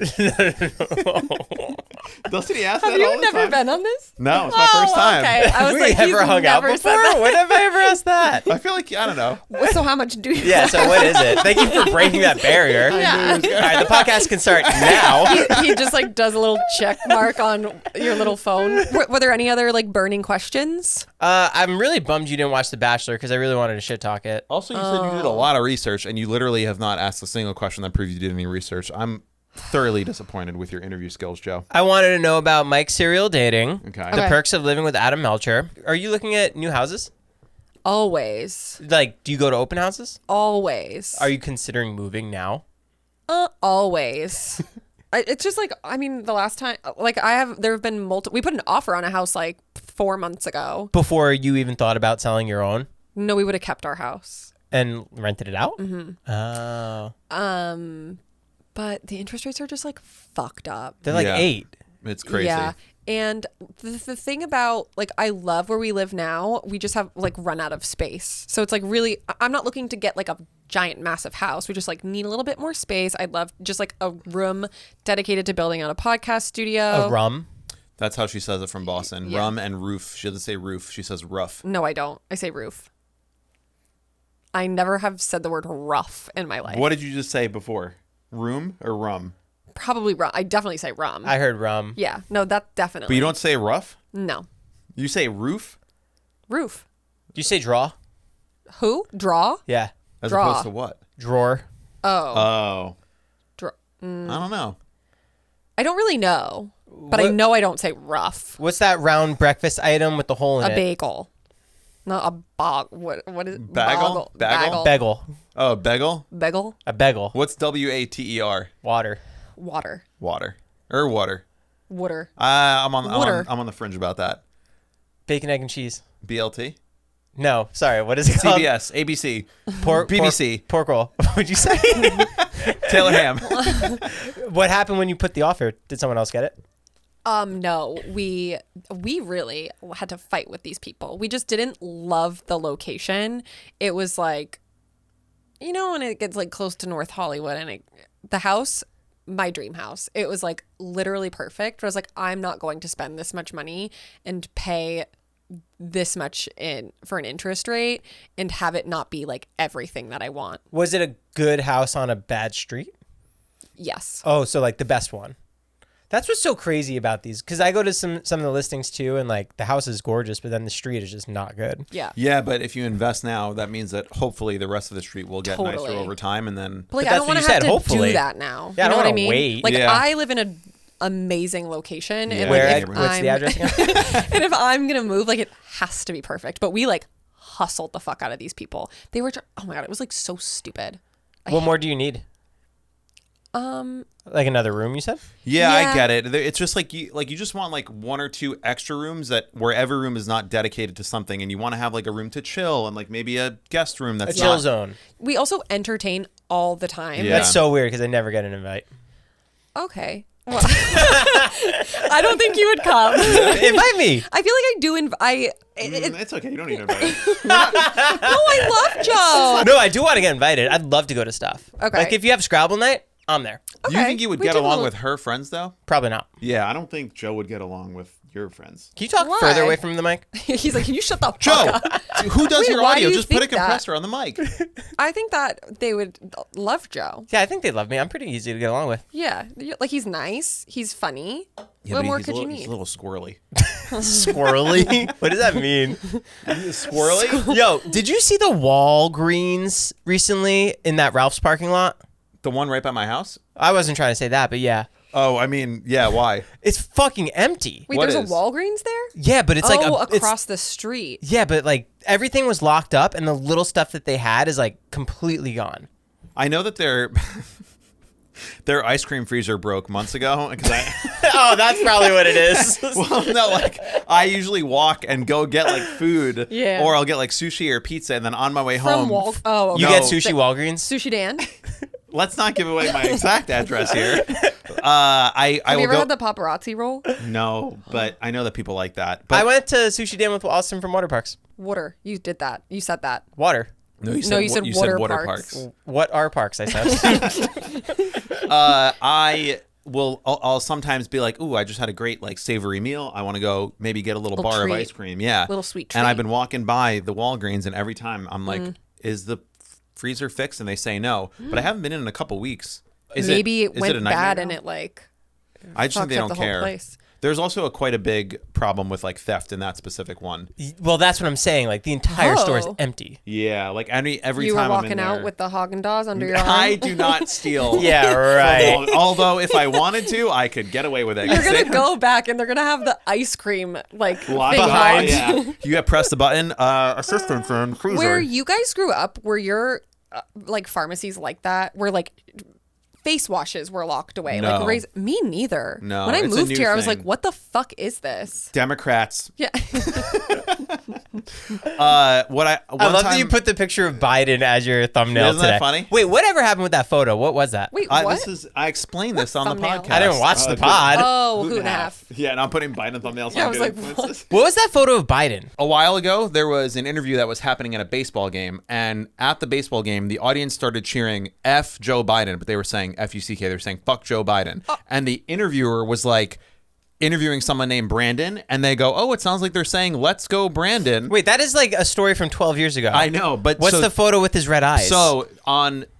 Doesn't he ask that Have you all the never time? been on this? No, it's my first time. Okay. I was we like, he's ever hung out never before? said that. When have I ever asked that? I feel like I don't know. So how much do you? Yeah, so what is it? Thank you for breaking that barrier. Yeah. All right, the podcast can start now. He just like does a little check mark on your little phone. Were there any other like burning questions? I'm really bummed you didn't watch The Bachelor because I really wanted to shit talk it. Also, you said you did a lot of research, and you literally have not asked a single question that proves you did any research. I'm thoroughly disappointed with your interview skills, Joe. I wanted to know about Mike's serial dating, Okay. the Okay. perks of living with Adam Melcher. Are you looking at new houses? Always. Like, do you go to open houses? Always. Are you considering moving now? Always. It's just like, I mean, the last time, like there have been we put an offer on a house like 4 months ago. Before you even thought about selling your own No, we would have kept our house. and rented it out? Mm-hmm. Oh. But the interest rates are just like fucked up. They're like Yeah. 8. It's crazy. Yeah. And the thing about, like, I love where we live now. We just have, like, run out of space. So it's, like, really, I'm not looking to get, like, a giant, massive house. We just, like, need a little bit more space. I'd love just, like, a room dedicated to building out a podcast studio. A rum? That's how she says it from Boston. Yeah. Rum and roof. She doesn't say roof. She says rough. No, I don't. I say roof. I never have said the word rough in my life. What did you just say before? Room or rum? Probably rum. I definitely say rum. I heard rum. Yeah. No, that definitely. But you don't say rough? No. You say roof? Roof. Do you say draw? Who? Draw? Yeah. As Draw. opposed to what? Drawer. Oh. Oh. Draw. I don't know. I don't really know. But I What- know I don't say rough. What's that round breakfast item with the hole in A it? bagel. Not a bog. What is it? Bagel? Bagel? Bagel. Oh, bagel? Bagel. A bagel. What's WATER? Water. Water. Water. Or water. Water. I'm on Water. I'm on the fringe about that. Bacon, egg, and cheese. BLT? No, sorry. What is it called? CBS, ABC, Pork, BBC. Pork roll. What'd you say? Taylor Ham. What happened when you put the offer? Did someone else get it? No, we really had to fight with these people. We just didn't love the location. It was like, you know, when it gets like close to North Hollywood and the house, my dream house, it was like literally perfect. But I was like, I'm not going to spend this much money and pay this much for an interest rate and have it not be like everything that I want. Was it a good house on a bad street? Yes. Oh, so like the best one. That's what's so crazy about these, because I go to some of the listings too, and like the house is gorgeous, but then the street is just not good. Yeah. Yeah, but if you invest now, that means that hopefully the rest of the street will get Totally. nicer over time, and then But like, But I that's don't what want you to have said, to hopefully. do that now. Yeah, I you know don't what I wanna mean? wait. Like, Yeah. I live in an amazing location, and Yeah. like, Where? if What's the address again? and if I'm gonna move, like, it has to be perfect. But we like hustled the fuck out of these people. They were, oh my god, it was like so stupid. What more do you need? Like another room, you said? yeah, Yeah. I get it. It's just like you just want like one or two extra rooms where every room is not dedicated to something, and you want to have like a room to chill and like maybe a guest room A that's chill not. zone. We also entertain all the time. Yeah. That's so weird because I never get an invite. Okay. Well, I don't think you would come. Invite me. I feel like I do. It's okay. You don't need to invite. I love Joe. No, I do want to get invited. I'd love to go to stuff. Okay. Like if you have Scrabble night, I'm there. Do you Okay. think you would We get do a along little- with her friends though? Probably not. Yeah, I don't think Joe would get along with your friends. Can you talk Why? further away from the mic? He's like, can you shut the fuck Joe, up? who does Wait, your why audio? do you Just put a think that? compressor on the mic. I think that they would love Joe. Yeah, I think they love me. I'm pretty easy to get along with. Yeah, like he's nice, he's funny. What more could you He's need? a little squirrely. Squirrely? What does that mean? Squirrely? Yo, did you see the Walgreens recently in that Ralph's parking lot? The one right by my house? I wasn't trying to say that, but yeah. Oh, I mean, yeah, why? It's fucking empty. Wait, What there's is? a Walgreens there? Yeah, but it's like across the street. Yeah, but like everything was locked up and the little stuff that they had is like completely gone. I know that they're Their ice cream freezer broke months ago. Oh, that's probably what it is. Well, no, like I usually walk and go get like food, Yeah. or I'll get like sushi or pizza, and then on my way From home, Oh, okay. You get sushi Walgreens? Sushi Dan. let's not give away my exact address here. I Have will you ever go. had the paparazzi roll? No, but I know that people like that. But I went to Sushi Dan with Austin from Water Parks. Water. You did that. You said that. Water. no, you No, you said water parks. What are parks, I said. I'll sometimes be like, ooh, I just had a great like savory meal. I want to go maybe get a little bar treat. of ice cream. Yeah. Little sweet And I've treat. been walking by the Walgreens, and every time I'm like, is the freezer fixed? And they say no. But I haven't been in a couple weeks. Maybe it is went a nightmare bad now? and it like I just think fucked they up don't the whole care. place. There's also quite a big problem with like theft in that specific one. Well, that's what I'm saying. Like the entire store is Oh. empty. Yeah, like every You were time I'm in walking out there, with the Haagen-Dazs under your arm. I do not steal. Yeah, right. Although if I wanted to, I could get away with it. You're gonna go back and they're gonna have the ice cream like Locked behind. up, yeah. You have pressed the button. Assistance in freezer. Where you guys grew up, were your like pharmacies like that? Where like face washes were locked away? No. Like me neither. No, When I it's a moved new here, I was thing. like, what the fuck is this? Democrats. Yeah. I love that you put the picture of Biden as your thumbnail Isn't today. that funny? Wait, whatever happened with that photo? What was that? Wait, what? I explained this on the thumbnail? podcast. I didn't watch the pod. Oh, hoot and a half. Yeah, and I'm putting Biden thumbnails Yeah, I on was good like, influences. What was that photo of Biden? A while ago, there was an interview that was happening at a baseball game, and at the baseball game, the audience started cheering F Joe Biden, but they were saying F-U-C-K. They were saying fuck Joe Biden. And the interviewer was like interviewing someone named Brandon, and they go, oh, it sounds like they're saying let's go Brandon. Wait, that is like a story from 12 years ago. I know, but What's the photo with his red eyes? So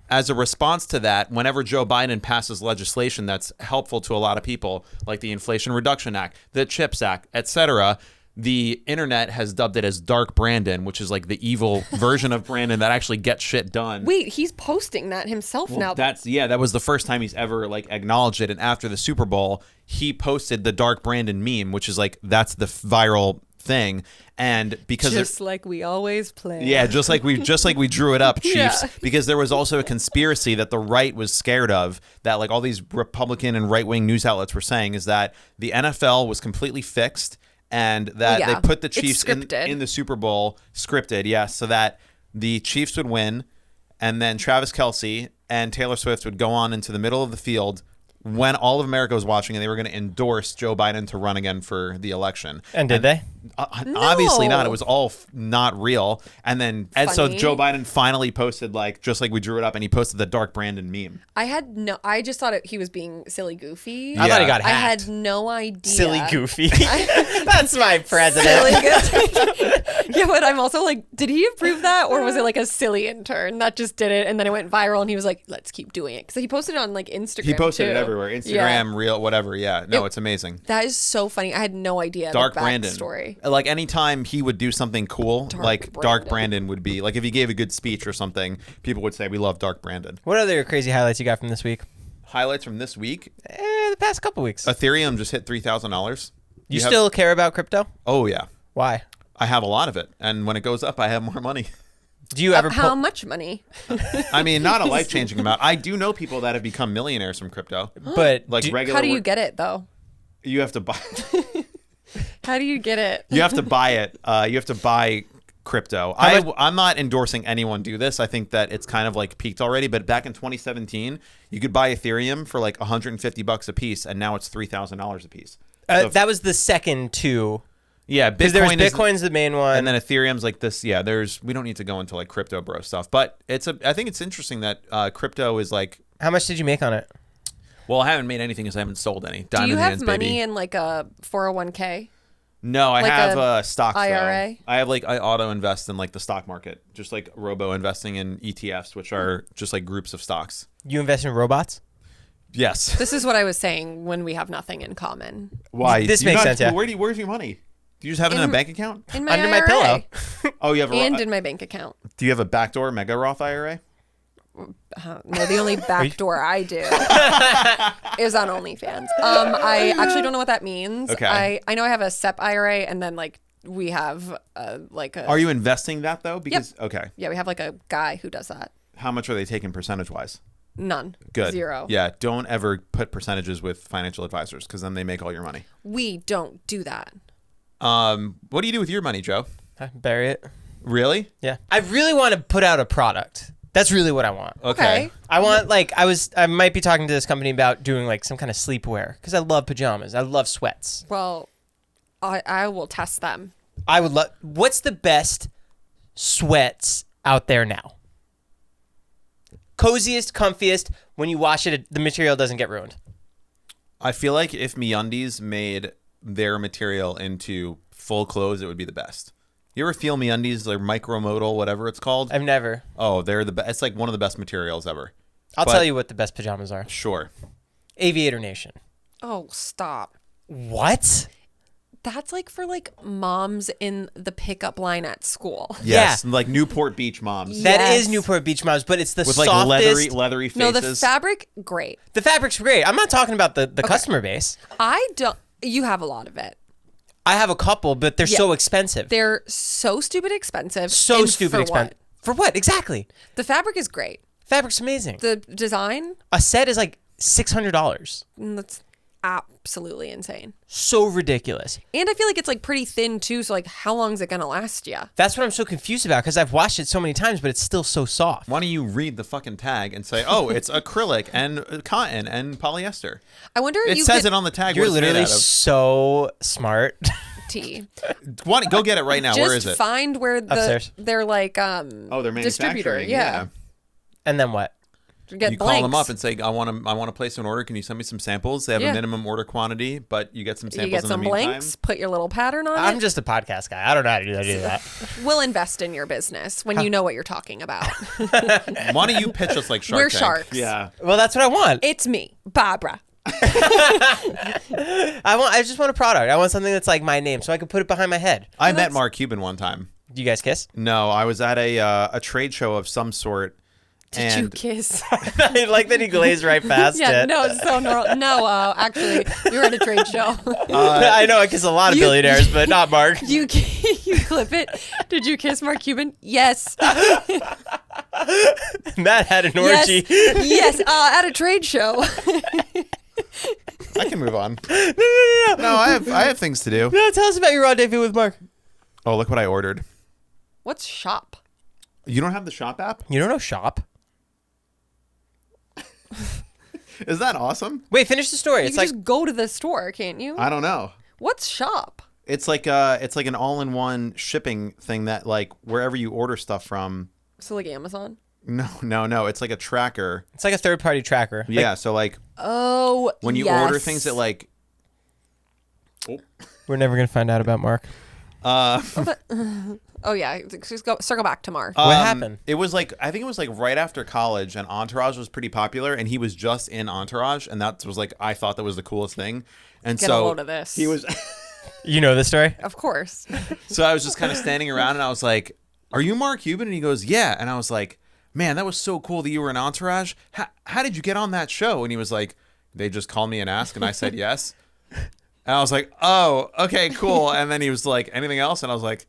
as a response to that, whenever Joe Biden passes legislation that's helpful to a lot of people, like the Inflation Reduction Act, the CHIPS Act, etc., the internet has dubbed it as Dark Brandon, which is like the evil version of Brandon that actually gets shit done. Wait, he's posting that himself now. That was the first time he's ever like acknowledged it. And after the Super Bowl, he posted the Dark Brandon meme, which is like that's the viral thing. And because just like we always play. yeah, just like we drew it up, Chiefs. Yeah. Because there was also a conspiracy that the right was scared of, that like all these Republican and right-wing news outlets were saying, is that the NFL was completely fixed, and that Yeah. they put the It's Chiefs scripted. in the Super Bowl, scripted, yes, so that the Chiefs would win, and then Travis Kelce and Taylor Swift would go on into the middle of the field when all of America was watching, and they were going to endorse Joe Biden to run again for the election. And did they? Obviously not. No. It was all not real. And so Funny. Joe Biden finally posted, like, just like we drew it up, and he posted the Dark Brandon meme. I just thought he was being silly goofy. I thought he got I hacked. had no idea. Silly goofy. That's my president. Silly goofy. Yeah, but I'm also like, did he approve that, or was it like a silly intern that just did it and then it went viral and he was like, let's keep doing it? Because he posted it on like Instagram. He posted too. it everywhere. Instagram, Yeah. Reel, whatever. Yeah. No, it's amazing. That is so funny. I had no idea. Dark the Brandon. Story. Like anytime he would do something cool, Dark Brandon. Brandon would be like, if he gave a good speech or something, people would say, we love Dark Brandon. What other crazy highlights you got from this week? Highlights from this week: The past couple weeks. Ethereum just hit $3,000. You still care about crypto? Oh yeah, Why? I have a lot of it, and when it goes up, I have more money. Do you ever How much money? I mean, not a life-changing amount. I do know people that have become millionaires from crypto. But Like regular. How do you get it though? You have to buy. How do you get it? You have to buy it. You have to buy crypto. I'm not endorsing anyone do this. I think that it's kind of like peaked already. But back in 2017, you could buy Ethereum for like $150 a piece, and now it's $3,000 a piece. So that was the second two. yeah, Because there was Bitcoin is, Bitcoin's the main one. and then Ethereum's like this. Yeah, we don't need to go into like crypto bro stuff, but I think it's interesting that crypto is like. How much did you make on it? Well, I haven't made anything because I haven't sold any. Do Diamond you have hands, money baby. in like a 401k? No, I like have a stocks. though. IRA? I have I auto invest in like the stock market, just like robo investing in ETFs, which are just like groups of stocks. You invest in robots? Yes. This is what I was saying when we have nothing in common. Why? This Do you makes not- sense, yeah. Where's your money? Do you just have it in a bank account? In my Under my IRA. pillow. Oh, you have And in my bank account. Do you have a backdoor mega Roth IRA? No, the only backdoor I do is on OnlyFans. I actually don't know what that means. Okay. I know I have a SEP IRA, and then like we have like a. Are you investing that though? Because okay, Yeah, we have like a guy who does that. how much are they taking percentage wise? None. Good. 0. Yeah, don't ever put percentages with financial advisors because then they make all your money. We don't do that. What do you do with your money, Joe? I bury it. Really? Yeah. I really want to put out a product. That's really what I want. Okay. I want I might be talking to this company about doing like some kind of sleepwear because I love pajamas. I love sweats. Well, I will test them. I would love. What's the best sweats out there now? Coziest, comfiest. When you wash it, the material doesn't get ruined. I feel like if MeUndies made their material into full clothes, it would be the best. You ever feel MeUndies, like micromodal, whatever it's called? I've never. Oh, they're the best. It's like one of the best materials ever. I'll tell you what the best pajamas are. Sure. Aviator Nation. Oh, stop. What? That's like for like moms in the pickup line at school. Yes, like Newport Beach moms. That Yes. is Newport Beach moms, but it's the With like softest. leathery faces. No, the fabric, great. The fabric's great. I'm not talking about the customer base. I don't. You have a lot of it. I have a couple, but they're so expensive. They're so stupid expensive. So and stupid for expensive. what? For what? Exactly. The fabric is great. Fabric's amazing. The design, A set is like $600. that's absolutely insane. So ridiculous. And I feel like it's like pretty thin too. So like, how long is it gonna last you? That's what I'm so confused about because I've washed it so many times, but it's still so soft. Why don't you read the fucking tag and say, oh, it's acrylic and cotton and polyester? I wonder if It you says could it on the tag. You're what it's made literally out of. so smart. tea. Why don't- go get it right now. Where is Just it? find where Upstairs. they're like Oh, they're distributor. manufacturing. Yeah. And then what? Get You blanks. call them up and say, I want to place an order. Can you send me some samples? They have Yeah. a minimum order quantity, but you get some samples you get in some the meantime. blanks. Put your little pattern on I'm it. just a podcast guy. I don't know how to do that. We'll invest in your business when you know what you're talking about. Why don't you pitch us like Shark We're Tank? sharks. Yeah. Well, that's what I want. It's me, Barbara. I just want a product. I want something that's like my name so I can put it behind my head. I met Mark Cuban one time. Do you guys kiss? No, I was at a trade show of some sort. Did you and kiss? I like that he glazed right past Yeah, it. no, it's so normal. No, actually, we were at a trade show. I know I kiss a lot of billionaires, but not Mark. You clip it. Did you kiss Mark Cuban? Yes. Matt had an orgy. Yes, at a trade show. I can move on. No. No, I have things to do. No, tell us about your rendezvous with Mark. Oh, look what I ordered. What's shop? You don't have the shop app? You don't know shop? Is that awesome? Wait, finish the story. You It's can like just go to the store, can't you? I don't know. What's shop? It's like an all-in-one shipping thing that like wherever you order stuff from. So like Amazon? No. It's like a tracker. it's like a third-party tracker. Like, Yeah. So like Oh, when you yes. order things that like. we're never gonna find out about Mark. Oh yeah, just circle back to Mark. What happened? It was like I think it was like right after college, and Entourage was pretty popular, and he was just in Entourage, and that was like I thought that was the coolest thing, and Get so a load of this. he was. You know this story? Of course. So I was just kind of standing around, and I was like, "Are you Mark Cuban?" And he goes, "Yeah," and I was like, "Man, that was so cool that you were in Entourage. How did you get on that show?" And he was like, "They just called me and asked, and I said yes." And I was like, "Oh, okay, cool." And then he was like, "Anything else?" And I was like,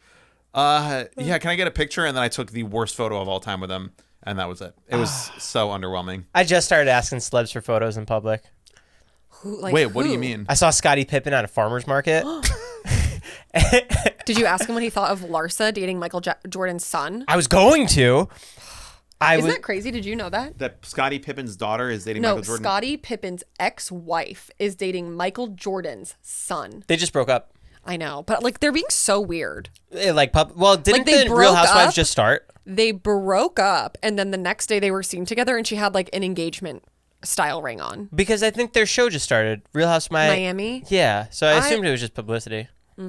yeah, can I get a picture?" And then I took the worst photo of all time with him, and that was it. It was so underwhelming. I just started asking celebs for photos in public. Wait, what do you mean? I saw Scottie Pippen at a farmer's market. Did you ask him what he thought of Larsa dating Michael Jordan's son? I was going to. Isn't that crazy? Did you know that? That Scottie Pippen's daughter is dating No, Michael Jordan? Scottie Pippen's ex-wife is dating Michael Jordan's son. They just broke up. I know, but like they're being so weird. Didn't Like, they the Real broke Housewives up. just start? They broke up, and then the next day they were seen together, and she had like an engagement style ring on. Because I think their show just started. Real House Miami? Yeah, so I assumed it was just publicity.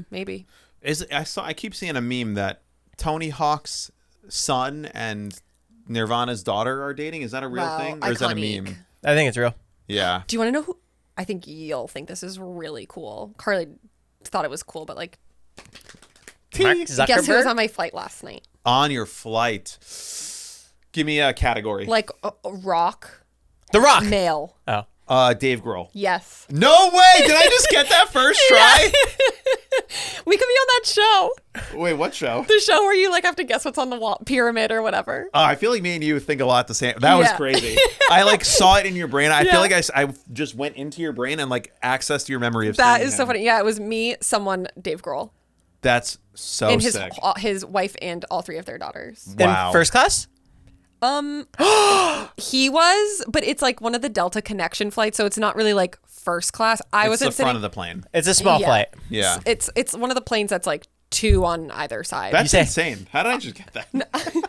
Maybe. I keep seeing a meme that Tony Hawk's son and Nirvana's daughter are dating. Is that a real Wow, thing, or is that a iconic. meme? I think it's real. Yeah. Do you want to know who? I think you'll think this is really cool. Carly thought it was cool, but like, Mark guess who was Zuckerberg? on my flight last night? On your flight, give me a category. Like rock, The Rock. male. Oh. Dave Grohl. Yes. No way! Did I just get that first try? We could be on that show. Wait, what show? The show where you like have to guess what's on the wall, pyramid or whatever. I feel like me and you think a lot the same. That was crazy. I like saw it in your brain. I feel like I just went into your brain and like accessed your memory of That seeing is so him. funny. Yeah, it was me, someone, Dave Grohl, That's so and sick. his wife and all 3 of their daughters. Wow. In first class? He was, but it's like one of the Delta Connection flights, so it's not really like first class. I It's wasn't the front sitting. of the plane. It's a small flight. Yeah. It's one of the planes that's like 2 on either side. That's say- insane. How did I just get that?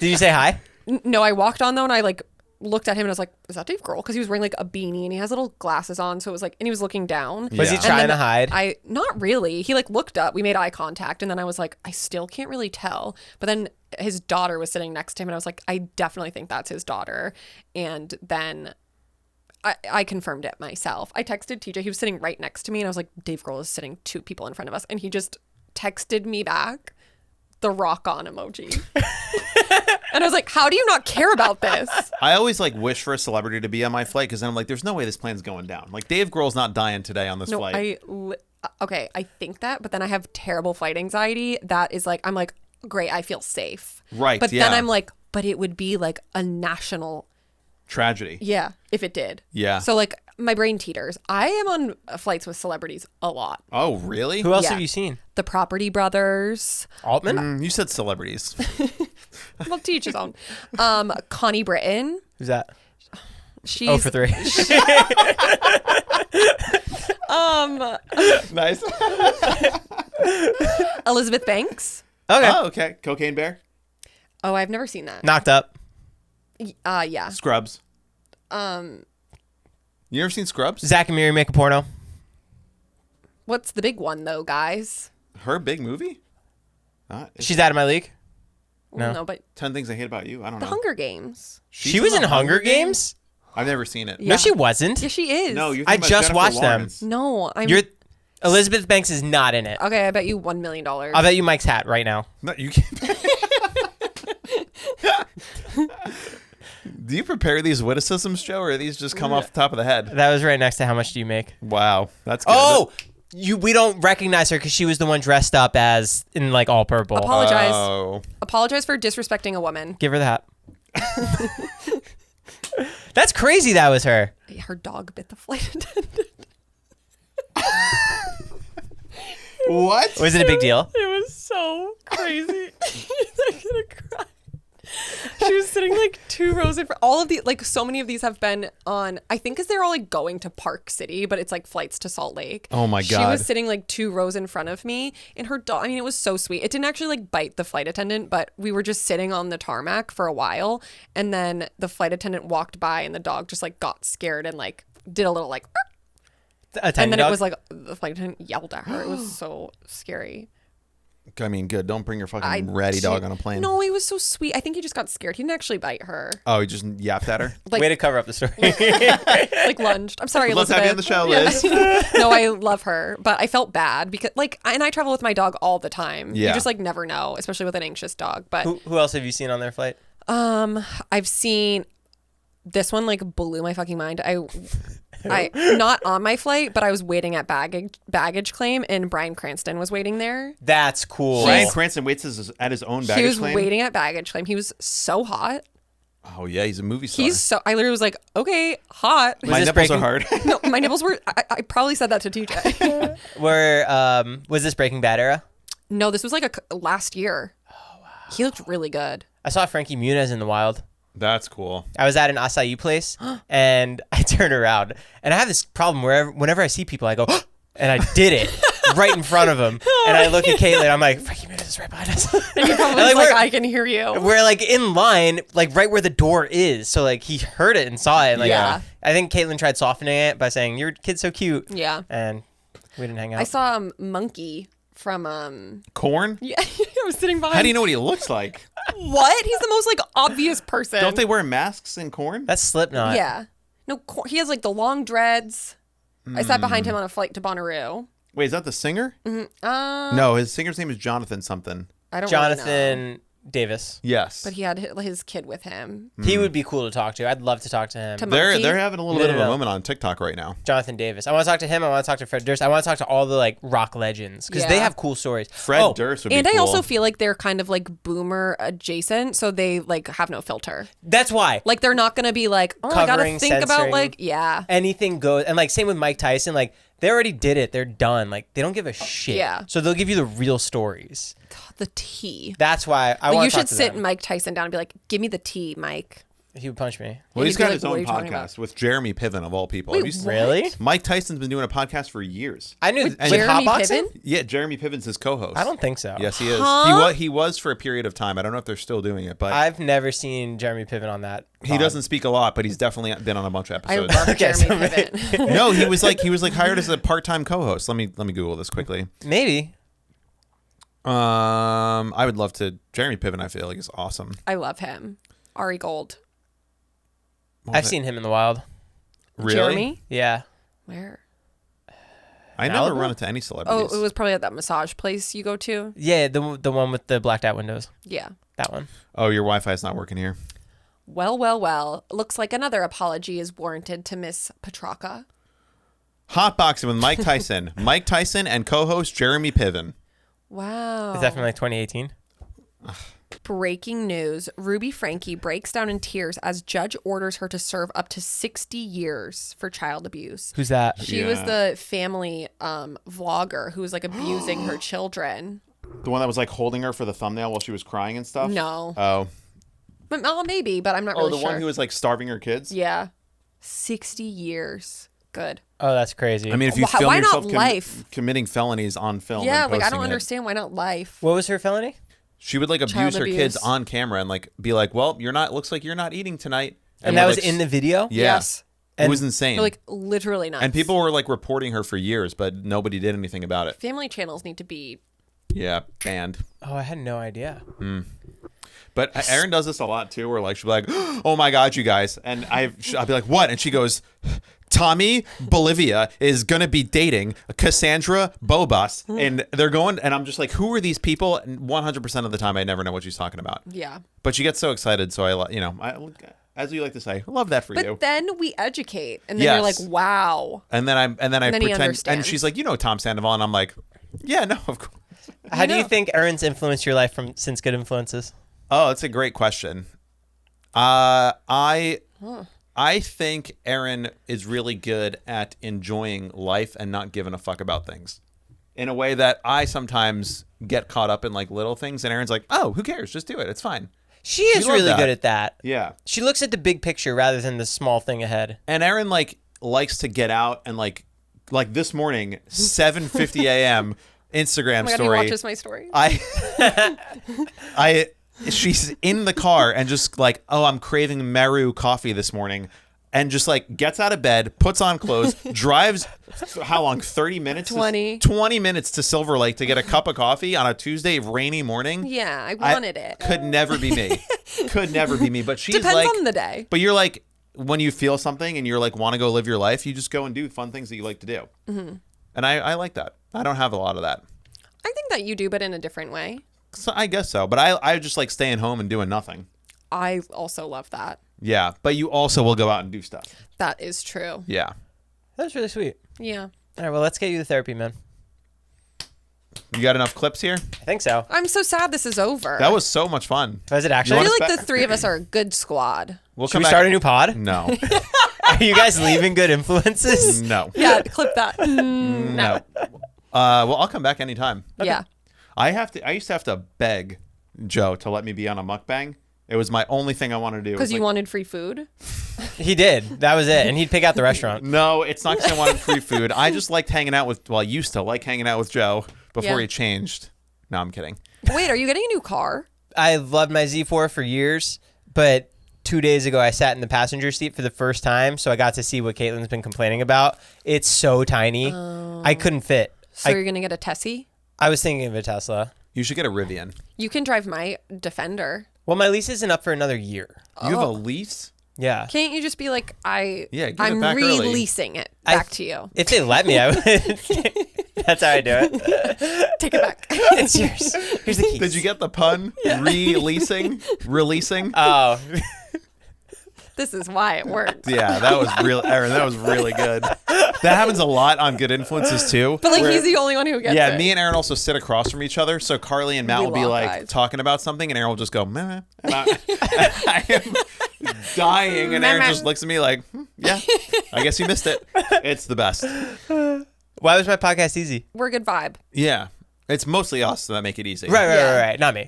Did you say hi? No, I walked on though, and I like looked at him, and I was like, "Is that Dave Grohl?" Because he was wearing like a beanie, and he has little glasses on, so it was like, and he was looking down. Was he Yeah. trying And to then hide? I not really. He like looked up. We made eye contact, and then I was like, I still can't really tell. But then his daughter was sitting next to him, and I was like, I definitely think that's his daughter. And then I confirmed it myself. I texted TJ. He was sitting right next to me, and I was like, Dave Grohl is sitting 2 people in front of us, and he just texted me back the rock on emoji. And I was like, how do you not care about this? I always like wish for a celebrity to be on my flight because then I'm like, there's no way this plane's going down. Like Dave Grohl's not dying today on this No, flight. okay, I think that, but then I have terrible flight anxiety. That is like, I'm like, great, I feel safe. Right, But yeah. then I'm like, but it would be like a national, Tragedy. yeah, if it did. Yeah. So like my brain teeters. I am on flights with celebrities a lot. Oh, really? Who else Yeah. have you seen? The Property Brothers. Altman? You said celebrities. Well, to each his own. Connie Britton. Who's that? She's 0 for 3. Nice. Elizabeth Banks. Okay. Oh, okay. Cocaine Bear. Oh, I've never seen that. Knocked up. Yeah. Scrubs. You ever seen Scrubs? Zach and Miri make a porno. What's the big one though, guys? Her big movie? She's out of my league. Well, No. no, but 10 Things I Hate About You. I don't The know. Hunger Games. She was in Hunger Games? I've never seen it. Yeah. No, she wasn't. Yeah, she is. No, you're I thinking about just Jennifer watched them. Lawrence. No, I'm. You're Elizabeth Banks is not in it. Okay, I bet you $1 million. I'll bet you Mike's hat right now. No, you can't. Do you prepare these witticisms, Joe, or are these just come off the top of the head? That was right next to how much do you make? Wow, that's good. Oh, we don't recognize her because she was the one dressed up as in like all purple. Apologize. Oh. Apologize for disrespecting a woman. Give her the hat. That's crazy. That was her. Her dog bit the flight attendant. What? Was it a big deal? It was so crazy. I'm gonna cry. She was sitting like 2 rows in front. All of the like, so many of these have been on. I think because they're all like going to Park City, but it's like flights to Salt Lake. Oh my She God. was sitting like 2 rows in front of me, and her dog. I mean, it was so sweet. It didn't actually like bite the flight attendant, but we were just sitting on the tarmac for a while, and then the flight attendant walked by, and the dog just like got scared and like did a little like, A tiny and then dog? it was like the flight attendant yelled at her. It was so scary. I mean, good. Don't bring your fucking ratty dog on a plane. No, he was so sweet. I think he just got scared. He didn't actually bite her. Oh, he just yapped at her? Like, Way to cover up the story. like lunged. I'm sorry, Let's Elizabeth. have you on the show, Liz. Yeah. No, I love her, but I felt bad because like, and I travel with my dog all the time. Yeah. You just like never know, especially with an anxious dog. But Who else have you seen on their flight? I've seen this one like blew my fucking mind. I not on my flight, but I was waiting at baggage claim, and Bryan Cranston was waiting there. That's cool. Bryan Cranston waits at his own He baggage was claim? waiting at baggage claim. He was so hot. Oh, yeah, he's a movie star. He's so. I literally was like, okay, hot. My this nipples breaking- are hard. No, my nipples were. I probably said that to TJ. Was this Breaking Bad era? No, this was like last year. Oh wow. He looked really good. I saw Frankie Muniz in the wild. That's cool. I was at an acai place and I turned around and I have this problem where whenever I see people, I go, and I did it right in front of him. And I look at Caitlin, I'm like, Frankie Muniz is right behind us. And he probably was like, I can hear you. We're like in line, like right where the door is. So like he heard it and saw it. And, like, Yeah. I think Caitlin tried softening it by saying, your kid's so cute. Yeah. And we didn't hang out. I saw Monkey from Corn? Yeah, I was sitting behind. How do you know what he looks like? What? He's the most like obvious person. Don't they wear masks in Corn? That's Slipknot. Yeah. No, he has like the long dreads. I sat behind him on a flight to Bonnaroo. Wait, is that the singer? Mm-hmm. No, his singer's name is Jonathan something. I don't really know. Jonathan Davis. Yes. But he had his kid with him. He would be cool to talk to. I'd love to talk to him. They're having a little bit of a No. moment on TikTok right now. Jonathan Davis. I want to talk to him. I want to talk to Fred Durst. I want to talk to all the like rock legends because they Yeah. have cool stories. Fred Durst would be And cool. I also feel like they're kind of like boomer adjacent, so they like have no filter. That's why. Like they're not gonna be like, oh, I gotta Covering, think about censoring. like, yeah. Anything goes. And like same with Mike Tyson. Like they already did it. They're done. Like they don't give a shit. Yeah. So they'll give you the real stories. The tea. That's why I Like, want you to talk should to sit them. Mike Tyson down and be like, give me the tea, Mike. He would punch me. Well, he's he'd be got like, his "What are own you talking about?" podcast with Jeremy Piven of all people. Wait, Have you seen- what? Really? Mike Tyson's been doing a podcast for years. I knew With with Jeremy hotboxing? Piven? Yeah, Jeremy Piven's his co-host. I don't think so. Yes, he is. Huh? He was for a period of time. I don't know if they're still doing it, but I've never seen Jeremy Piven on that. he doesn't speak a lot. But he's definitely been on a bunch of I episodes. love Okay, Jeremy so Piven. No, he was like hired as a part-time co-host. Let me Google this quickly. Maybe. I would love to. Jeremy Piven, I feel like, is awesome. I love him. Ari Gold. I've seen him in the wild. Really? Jeremy? Yeah. Where? I never Malibu? run into any Oh, celebrities. it was probably at that massage place you go to. Yeah, the one with the blacked out windows. Yeah. That one. Oh, your Wi-Fi is not working here. Well. Looks like another apology is warranted to Miss Petracca. Hotboxing with Mike Tyson. Mike Tyson and co-host Jeremy Piven. Wow. Is that from like 2018? Breaking news. Ruby Frankie breaks down in tears as judge orders her to serve up to 60 years for child abuse. Who's that? She was Yeah. the family vlogger who was like abusing her children. The one that was like holding her for the thumbnail while she was crying and stuff? No. Oh. But maybe, but I'm not Oh, really the sure. one who was like starving her kids? Yeah. 60 years. Good. Oh, that's crazy. I mean, if you Why film not yourself life? committing felonies on film Yeah, and like I posting don't it, understand why not life. what was her felony? she would like Child abuse her kids abuse. on camera and like be like, well, looks like you're not eating tonight. And that we're, was like, in the video? Yeah. Yes. It was insane. They're, like literally nuts. and people were like reporting her for years, but nobody did anything about it. Family channels need to be. Yeah, banned. Oh, I had no idea. But Erin does this a lot too, where like she'll be like, "Oh my God, you guys," and I'll be like, "What?" And she goes, "Tommy Bolivia is gonna be dating Cassandra Bobas," and they're going, and I'm just like, "Who are these people?" And 100% of the time, I never know what she's talking about. Yeah. But she gets so excited, so I as you like to say, I love that for you. But then we educate, and then you're like, Yes. wow. And then I then he pretend, and understands. she's like, Tom Sandoval, and I'm like, yeah, no, of course. How do you think Erin's influenced your life since Good Influences? Oh, that's a great question. I think Erin is really good at enjoying life and not giving a fuck about things in a way that I sometimes get caught up in like little things. And Erin's like, oh, who cares? Just do it. It's fine. She is love really that. good at that. Yeah. She looks at the big picture rather than the small thing ahead. And Erin likes to get out and like this morning, 7:50 a.m. Instagram Oh my God, he story. watches my story. She's in the car and just like, oh, I'm craving Meru coffee this morning. And just like gets out of bed, puts on clothes, drives how long? 30 minutes? 20. 20 minutes to Silver Lake to get a cup of coffee on a Tuesday rainy morning. Yeah, I wanted it. Could never be me. Could never be me. But she's Depends like, on the day. but you're like, when you feel something and you're like, want to go live your life, you just go and do fun things that you like to do. Mm-hmm. And I like that. I don't have a lot of that. I think that you do, but in a different way. So I guess so. But I just like staying home and doing nothing. I also love that. Yeah. But you also will go out and do stuff. That is true. Yeah. That's really sweet. Yeah. All right, well, let's get you the therapy, man. You got enough clips here? I think so. I'm so sad this is over. That was so much fun. Was it I actually? feel us like back? the three of us are a good squad. We'll Should we start a new pod? No. Are you guys leaving Good Influences? No. Yeah, clip that. No. Well, I'll come back anytime. Yeah. I used to have to beg Joe to let me be on a mukbang. It was my only thing I wanted to do. Because It was you like, wanted free food? He did. That was it. And he'd pick out the restaurant. No, it's not because I wanted free food. I just liked hanging out with, I used to like hanging out with Joe before Yeah. he changed. No, I'm kidding. Wait, are you getting a new car? I loved my Z4 for years, but 2 days ago I sat in the passenger seat for the first time, so I got to see what Caitlin's been complaining about. It's so tiny. I couldn't fit. So you're going to get a Tessie? I was thinking of a Tesla. You should get a Rivian. You can drive my Defender. Well, my lease isn't up for another year. You have a lease? Yeah. Can't you just be like, Yeah, give it I'm back early. releasing it back to you? If they let me, I would. That's how I do it. Take it back. It's yours. Here's the keys. Did you get the pun? Releasing? Oh. This is why it worked. Yeah, that was real, Erin. That was really good. That happens a lot on Good Influences too. But like he's the only one who gets it. Yeah, me and Erin also sit across from each other. So Carly and Matt We will be love like guys. talking about something, and Erin will just go, meh. And I am dying, and Erin just looks at me like, yeah, I guess you missed it. It's the best. Why was my podcast easy? We're a good vibe. Yeah, it's mostly us that make it easy. Right. Not me.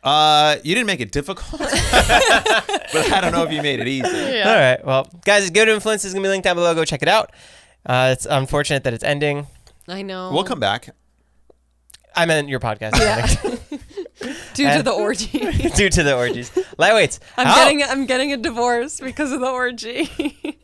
You didn't make it difficult, but I don't know if you made it easy. Yeah. All right. Well, guys, Good Influence is going to be linked down below. Go check it out. It's unfortunate that it's ending. I know. We'll come back. I meant your podcast. Yeah. Due to the orgy. Due to the orgies. Lightweights. I'm getting a divorce because of the orgy.